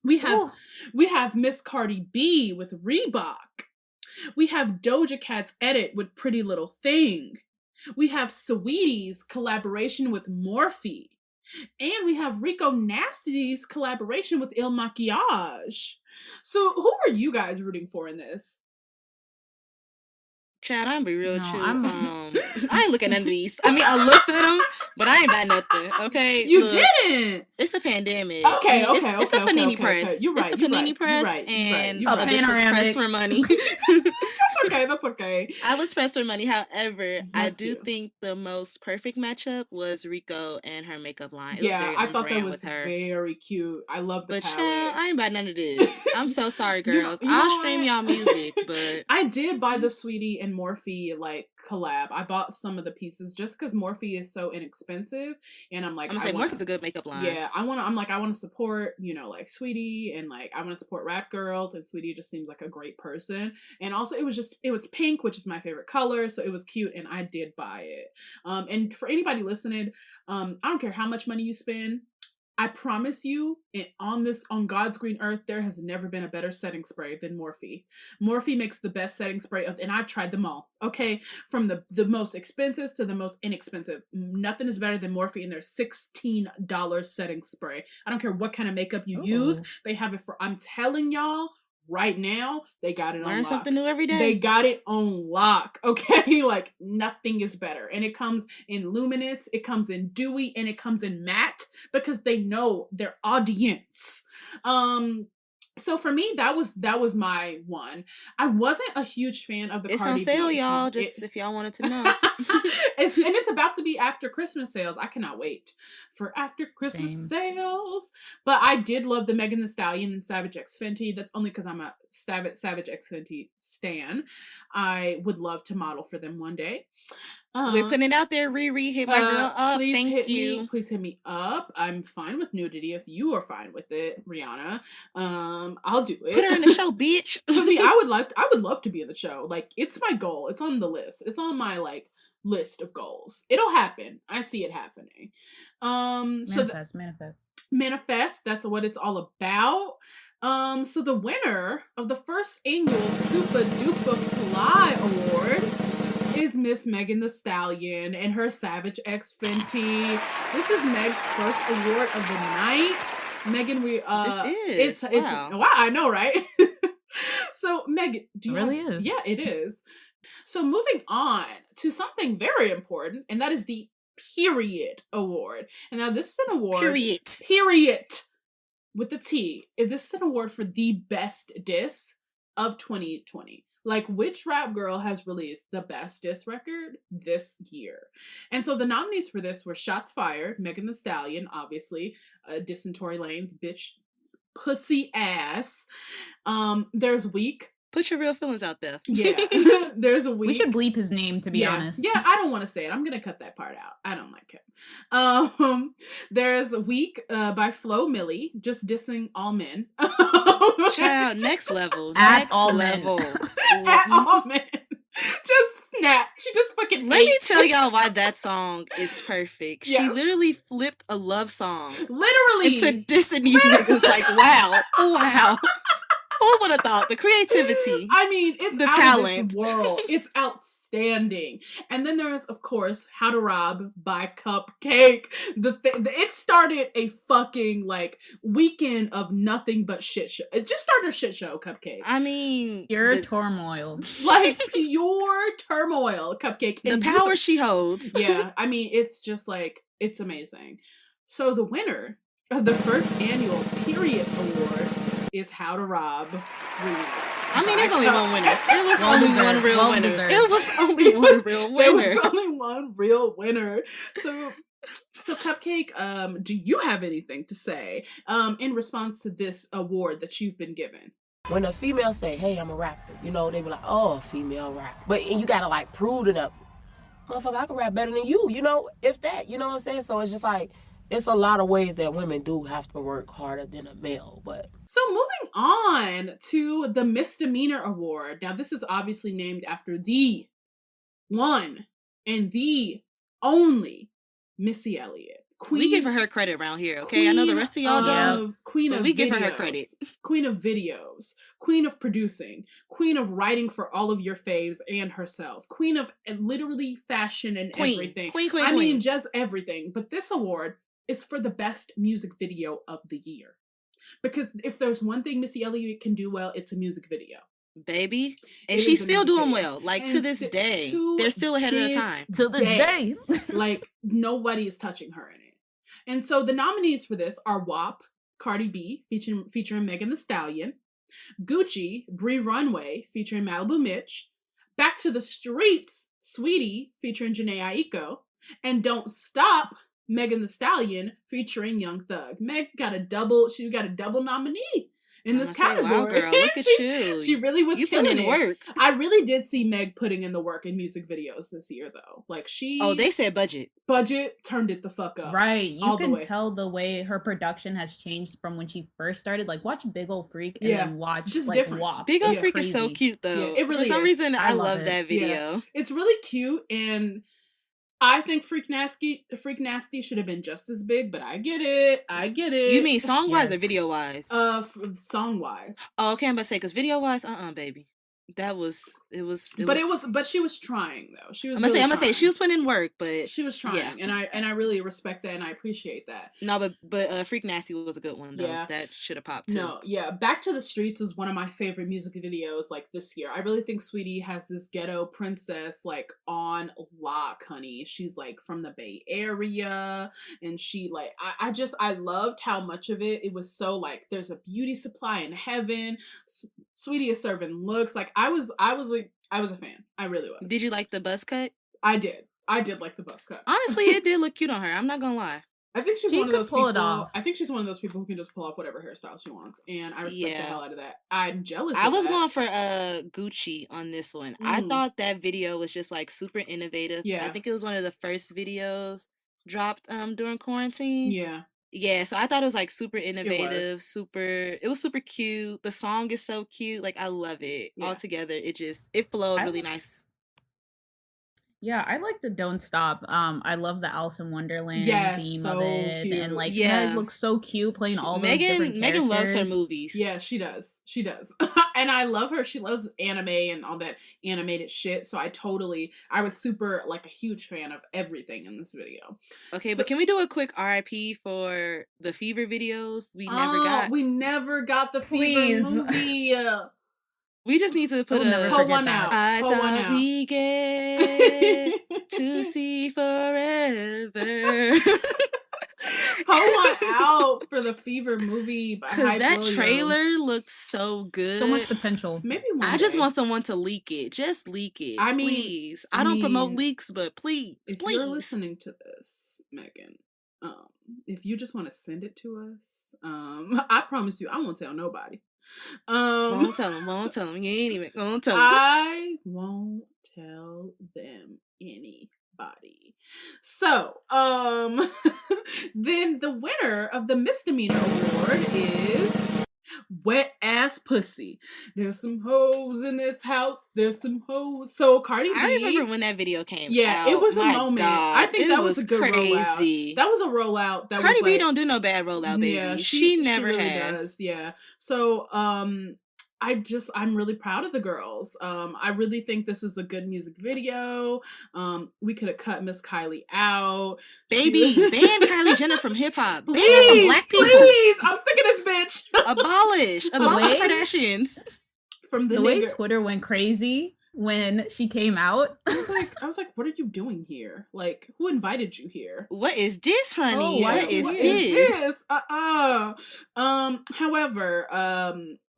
We have Miss Cardi B with Reebok. We have Doja Cat's edit with Pretty Little Thing. We have Saweetie's collaboration with Morphe. And we have Rico Nasty's collaboration with Il Makiage. So who are you guys rooting for in this?
Chad, I'm be real true. I ain't looking at none of these. I mean, I looked at them, but I ain't buy nothing. Okay,
you didn't.
It's a pandemic.
Okay,
it's a panini press.
Okay. You're right.
It's a panini press,
and
I was pressed for money.
That's okay.
I was pressed for money. However, I do think the most perfect matchup was Rico and her makeup line.
I thought that was very cute. I love the palette.
Child, I ain't buy none of this. I'm so sorry, girls. I'll stream y'all music, but
I did buy the Sweetie and Morphe like collab. I bought some of the pieces just because Morphe is so inexpensive, and I'm like,
Morphe's a good makeup line.
Yeah, I want to support, like Sweetie, and like I want to support rap girls, and Sweetie just seems like a great person, and also it was just was pink, which is my favorite color, so it was cute, and I did buy it. And for anybody listening, I don't care how much money you spend. I promise you, on God's green earth, there has never been a better setting spray than Morphe. Morphe makes the best setting spray and I've tried them all. Okay, from the most expensive to the most inexpensive, nothing is better than Morphe, and their $16 setting spray. I don't care what kind of makeup you use. They have it for. I'm telling y'all. Right now, they got it on lock.
Learn something new every day.
They got it on lock, okay? Like, nothing is better. And it comes in luminous, it comes in dewy, and it comes in matte, because they know their audience. So for me, that was my one. I wasn't a huge fan of the
It's
Cardi
on sale,
B.
y'all, just if y'all wanted to know.
It's about to be after Christmas sales. I cannot wait for after Christmas sales. But I did love the Megan Thee Stallion and Savage X Fenty. That's only because I'm a Savage X Fenty stan. I would love to model for them one day.
We're putting it out there. Riri, hit my girl up. Thank you.
Please hit me up. I'm fine with nudity if you are fine with it, Brianna. I'll do it.
Put her in the show, bitch.
I mean, I would love to be in the show. Like, it's my goal. It's on the list. It's on my list of goals. It'll happen. I see it happening. Manifest. That's what it's all about. So the winner of the first annual Super Duper Fly Award is Miss Megan Thee Stallion and her Savage X Fenty. This is Meg's first award of the night. Megan, it's wow, I know, right? So Megan, yeah, it is. So moving on to something very important, and that is the Period Award. And now this is an award. Period. With the T. This is an award for the best diss of 2020. Like, which rap girl has released the best diss record this year? And so the nominees for this were Shots Fired, Megan Thee Stallion, obviously, dissing Tory Lanez, bitch, pussy ass. There's Weak.
Put your real feelings out there.
Yeah. There's Weak.
We should bleep his name, to be honest.
Yeah, I don't want to say it. I'm going to cut that part out. I don't like him. There's Weak by Flo Milli, just dissing all men.
Child, next level.
At all men.
At all men. Just snap. She just fucking
Let me tell y'all why that song is perfect. Yes. She literally flipped a love song.
Literally.
Into dissing these niggas. Like, wow. Who would have thought? The creativity.
I mean, it's
the
out
talent.
Of this world. It's outstanding. And then there's, of course, How to Rob by Cupcake. It started a fucking, weekend of nothing but shit show. It just started a shit show, Cupcake.
I mean...
Pure turmoil.
Pure turmoil, Cupcake.
The power she holds.
Yeah, I mean, it's just, it's amazing. So the winner of the first annual Period Award is How to Rob remix.
I mean, there's only one winner. It was only one real winner. It was only one real winner.
There was only one real winner. So Cupcake, do you have anything to say in response to this award that you've been given?
When a female say, hey, I'm a rapper, they be like, oh, female rap. But you gotta prove it up. Motherfucker, I can rap better than you, if that, you know what I'm saying? So it's just it's a lot of ways that women do have to work harder than a male, but...
So moving on to the Misdemeanor Award. Now, this is obviously named after the one and the only Missy Elliott.
We give her credit around here, okay? I know the rest of y'all don't.
We
give her credit.
Queen of videos. Queen of producing. Queen of writing for all of your faves and herself. Queen of literally fashion and everything.
Queen.
I mean, just everything. But this award is for the best music video of the year. Because if there's one thing Missy Elliott can do well, it's a music video.
Baby. And she's still doing well. To this day. They're still ahead of their time.
To this day.
Nobody is touching her in it. And so the nominees for this are WAP, Cardi B, featuring Megan Thee Stallion, Gucci, Bree Runway, featuring Malibu Mitch, Back to the Streets, Sweetie, featuring Jhené Aiko, and Don't Stop, Megan Thee Stallion featuring Young Thug. Meg got a double nominee. in this category.
Wow, girl, look at you.
She really was
you
killing
putting in work.
I really did see Meg putting in the work in music videos this year, though. Like
they said budget
turned it the fuck up.
Right, you can tell the way her production has changed from when she first started. Like, watch Big Ol' Freak and then watch
just
like
different.
WAP.
Big Ol' Freak is so cute though.
Yeah, it really
For some
is.
reason, I love
it.
that video.
Yeah. It's really cute, and I think Freak Nasty should have been just as big, but I get it.
You mean song wise or video wise?
Song wise.
Oh, okay, I'm about to say because video wise, baby. But
she was trying though. She was.
I'm gonna say she was putting in work, but
she was trying, and I really respect that and I appreciate that.
No, but Freak Nasty was a good one though.
Yeah.
That should have popped too.
No, yeah, Back to the Streets was one of my favorite music videos like this year. I really think Sweetie has this ghetto princess like on lock, honey. She's like from the Bay Area, and she like I loved how much of it was so like there's a beauty supply in heaven. Sweetie is serving looks like I was a fan. I really was.
Did you like the buzz cut?
I did like the buzz cut.
Honestly, it did look cute on her. I'm not gonna lie.
I think she's one of those people. I think she's one of those people who can just pull off whatever hairstyle she wants, and I respect the hell out of that. I'm jealous.
I was going for Gucci on this one. I thought that video was just like super innovative.
Yeah,
I think it was one of the first videos dropped during quarantine. Yeah, so I thought it was like super innovative, it was super cute. The song is so cute. Like I love it. All together. It flowed really nice.
Yeah, I like the Don't Stop. I love the Alice in Wonderland theme of it.
Cute.
And like Meg looks so cute playing all those different characters.
Megan loves her movies.
Yeah, she does. And I love her. She loves anime and all that animated shit. So I was super like a huge fan of everything in this video.
Okay, but can we do a quick RIP for the Fever videos? We never got the Fever movie. We just need to
pull one out.
I
pull
thought
one out.
we get to see forever.
Pull one out for the Fever movie by Hype
that
Williams.
trailer looks so good.
So much potential.
Maybe one
I
day.
just want someone to leak it. Just leak it.
I mean,
please. I don't promote leaks, but please.
If you're listening to this, Megan, if you just want to send it to us, I promise you, I won't tell nobody.
Won't tell them. You ain't even gonna tell them.
I won't tell them anybody. So, then the winner of the misdemeanor award is Wet Ass Pussy. There's some hoes in this house. There's some hoes. So Cardi B.
I remember when that video came out.
Yeah, it was a moment.
God,
I think that was a good
crazy
rollout. That was a rollout.
Cardi B don't do no bad rollout, baby. Yeah, she never really has.
Yeah. So, I'm really proud of the girls. I really think this was a good music video. We could have cut Miss Kylie out.
Baby, ban Kylie Jenner from hip hop. Ban
Please,
black people.
Please, I'm sick of this bitch.
Abolish Kardashians.
From the
way Twitter went crazy when she came out.
I was like, what are you doing here? Like, who invited you here?
What is this, honey?
What is this? However,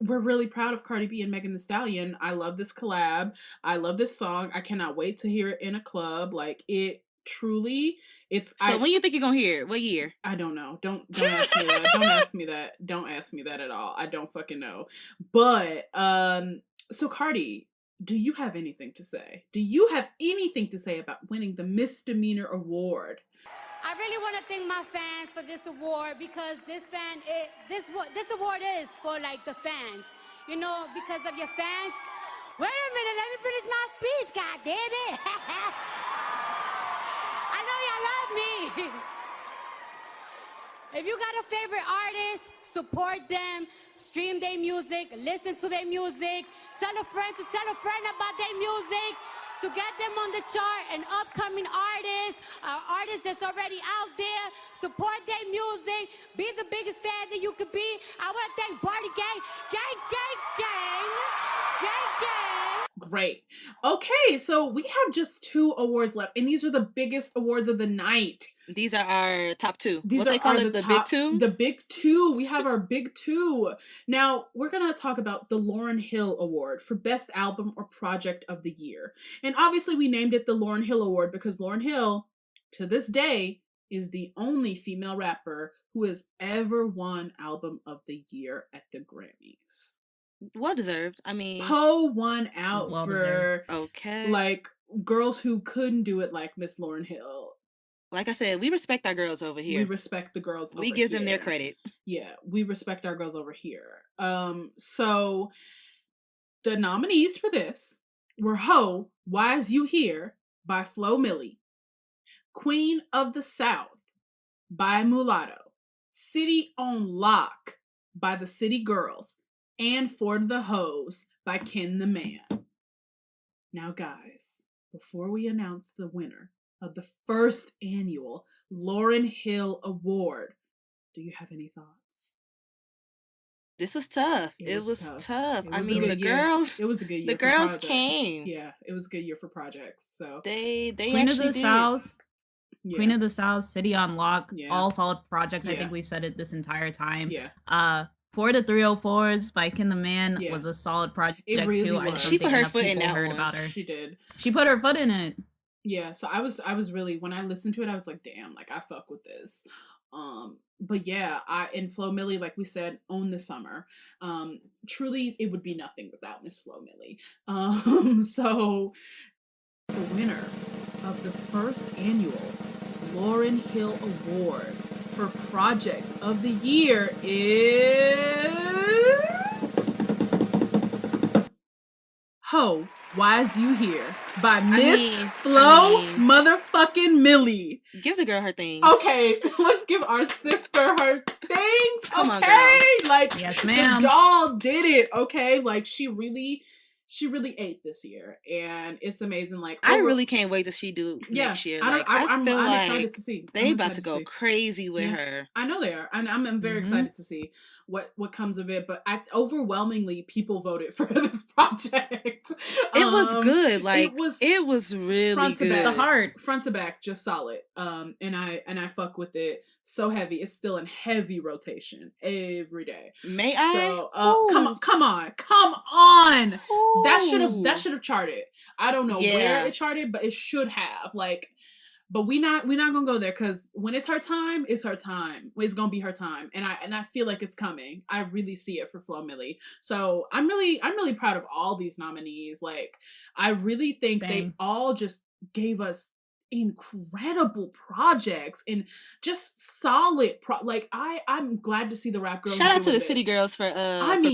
we're really proud of Cardi B and Megan Thee Stallion. I love this collab. I love this song. I cannot wait to hear it in a club. Like, it truly,
when you think you're gonna hear it? What year?
I don't know. Don't ask me that. Don't ask me that. Don't ask me that at all. I don't fucking know. But, so Cardi, do you have anything to say? Do you have anything to say about winning the misdemeanor award?
I really want to thank my fans for this award because this award is for like the fans, you know, because of your fans. Wait a minute, let me finish my speech, god damn it. I know y'all love me. If you got a favorite artist, support them, stream their music, listen to their music, tell a friend about their music. To get them on the chart, an upcoming artist, that's already out there, support their music, be the biggest fan that you could be. I want to thank Barty Gang.
Great. Okay, so we have just 2 awards left, and these are the biggest awards of the night.
These are our top 2.
These
what they call it, the big 2?
The big 2. We have our big 2. Now, we're going to talk about the Lauryn Hill Award for Best Album or Project of the Year. And obviously, we named it the Lauryn Hill Award because Lauryn Hill, to this day, is the only female rapper who has ever won Album of the Year at the Grammys.
Well deserved. I mean,
Poe won out
well
for
okay,
like girls who couldn't do it, like Miss Lauryn Hill.
Like I said, we respect our girls over here.
We respect the girls over here.
We give them their credit.
Yeah, we respect our girls over here. So the nominees for this were Ho, Why Is You Here by Flo Milli, Queen of the South by Mulatto, City on Lock by the City Girls, and For the Hoes by Ken the Man. Now, guys, before we announce the winner of the first annual Lauryn Hill Award, do you have any thoughts?
This was tough. It was tough. I mean, the girls.
It was a good year.
The girls came.
Yeah, it was a good year for projects. So
they
Queen of the
did.
South.
Yeah.
Queen of the South, City on Lock,
Yeah.
all solid projects.
Yeah.
I think we've said it this entire time.
Yeah.
For the 304s by Ken the Man
Yeah.
was a solid project
It really
too.
was.
I just
She
don't
put
think
her
enough
foot in
people
that
heard
one.
about her.
She did.
She put her foot in it.
Yeah, so I was really, when I listened to it, I was like, damn, like I fuck with this. But yeah, and Flo Milli, like we said, owned the summer. Truly, it would be nothing without Miss Flo Milli. So the winner of the first annual Lauryn Hill Award for Project of the Year is Ho, Why Is You Here by Miss Flo motherfucking Milli.
Give the girl her things.
Okay, let's give our sister her things.
Come on,
okay,
girl.
like
yes, ma'am.
The doll did it. Okay, like she really ate this year, and it's amazing. Like
I really can't wait to see do next year.
I'm excited to see.
They about to go crazy with her.
I know they are, and I'm very excited to see what comes of it. But overwhelmingly, people voted for this project.
It was good. Like it was really
front to
good.
back,
the heart,
front to back, just solid. And I fuck with it. So heavy. It's still in heavy rotation every day.
May I?
So come on.
Ooh.
That should have charted. I don't know where it charted, but it should have. Like, but we not gonna go there, because when it's her time, it's her time. It's gonna be her time, and I feel like it's coming. I really see it for Flo Milli. So I'm really proud of all these nominees. Like, I really think they all just gave us incredible projects and just solid like I'm glad to see the rap girls.
Shout out to the City Girls for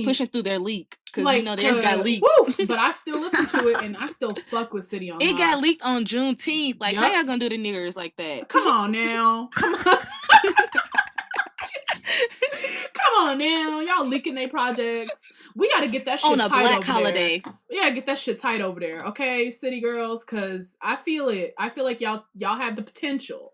pushing through their leak, because like, theirs got leaked.
But I still listen to it, and I still fuck with City on. It
got leaked on Juneteenth. Like, how y'all gonna do the niggers like that?
Come on now. Come on now, y'all leaking their projects. We gotta get that shit
on a
tight
black
over
holiday.
There. We gotta get that shit tight over there, okay, City Girls, because I feel it. I feel like y'all have the potential.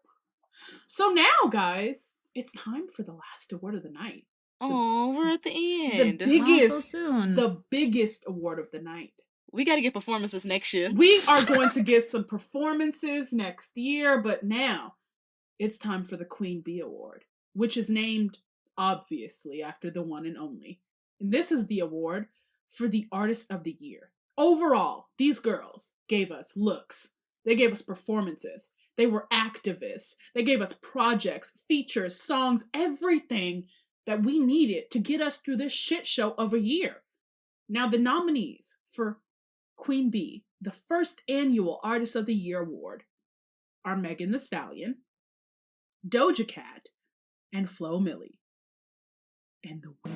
So now, guys, it's time for the last award of the night.
We're at the end.
The biggest award of the night.
We gotta get performances next year.
We are going to get some performances next year, but now it's time for the Queen Bee Award, which is named obviously after the one and only. And this is the award for the Artist of the Year. Overall, these girls gave us looks. They gave us performances. They were activists. They gave us projects, features, songs, everything that we needed to get us through this shit show of a year. Now, the nominees for Queen Bee, the first annual Artist of the Year award, are Megan Thee Stallion, Doja Cat, and Flo Milli. And the winner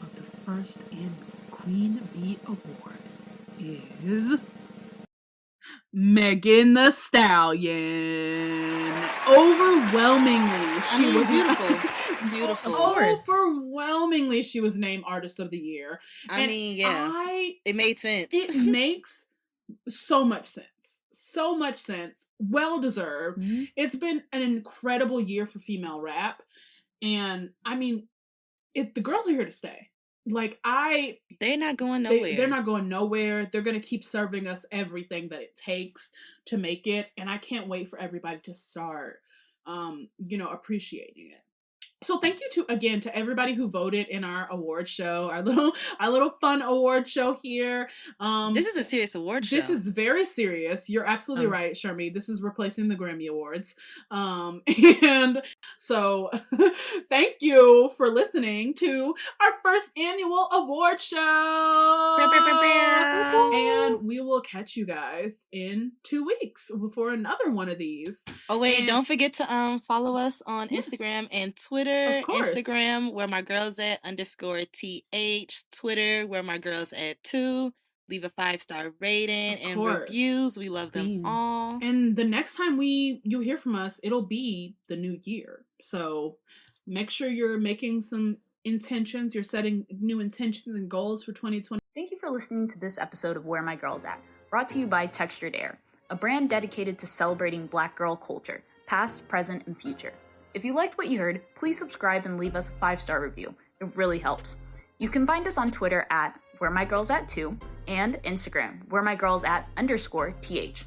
of the first annual Queen Bee Award is Megan Thee Stallion. Overwhelmingly, she was
beautiful.
Overwhelmingly, she was named Artist of the Year.
I mean, it made sense.
It makes so much sense. So much sense. Well deserved. Mm-hmm. It's been an incredible year for female rap, and I mean, the girls are here to stay. Like,
they're not going nowhere.
They're not going nowhere. They're going to keep serving us everything that it takes to make it. And I can't wait for everybody to start, appreciating it. So thank you to everybody who voted in our award show, our little fun award show here.
This is a serious award show.
This is very serious. You're absolutely right, Shermee. This is replacing the Grammy Awards. And so thank you for listening to our first annual award show. And we will catch you guys in 2 weeks for another one of these.
Oh wait, don't forget to follow us on Instagram and Twitter. Instagram, where my girls at _TH. Twitter, where my girls at 2. Leave a 5-star rating and reviews. We love them all.
And the next time you hear from us, it'll be the new year. So make sure you're making some intentions. You're setting new intentions and goals for 2020.
Thank you for listening to this episode of Where My Girls At, brought to you by Textured Heir, a brand dedicated to celebrating Black girl culture, past, present, and future. If you liked what you heard, please subscribe and leave us a 5-star review. It really helps. You can find us on Twitter at WhereMyGirlsAt2 and Instagram, WhereMyGirlsAt_TH.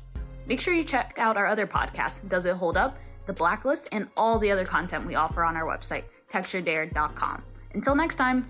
Make sure you check out our other podcasts, Does It Hold Up?, The Blacklist, and all the other content we offer on our website, texturedheir.com. Until next time.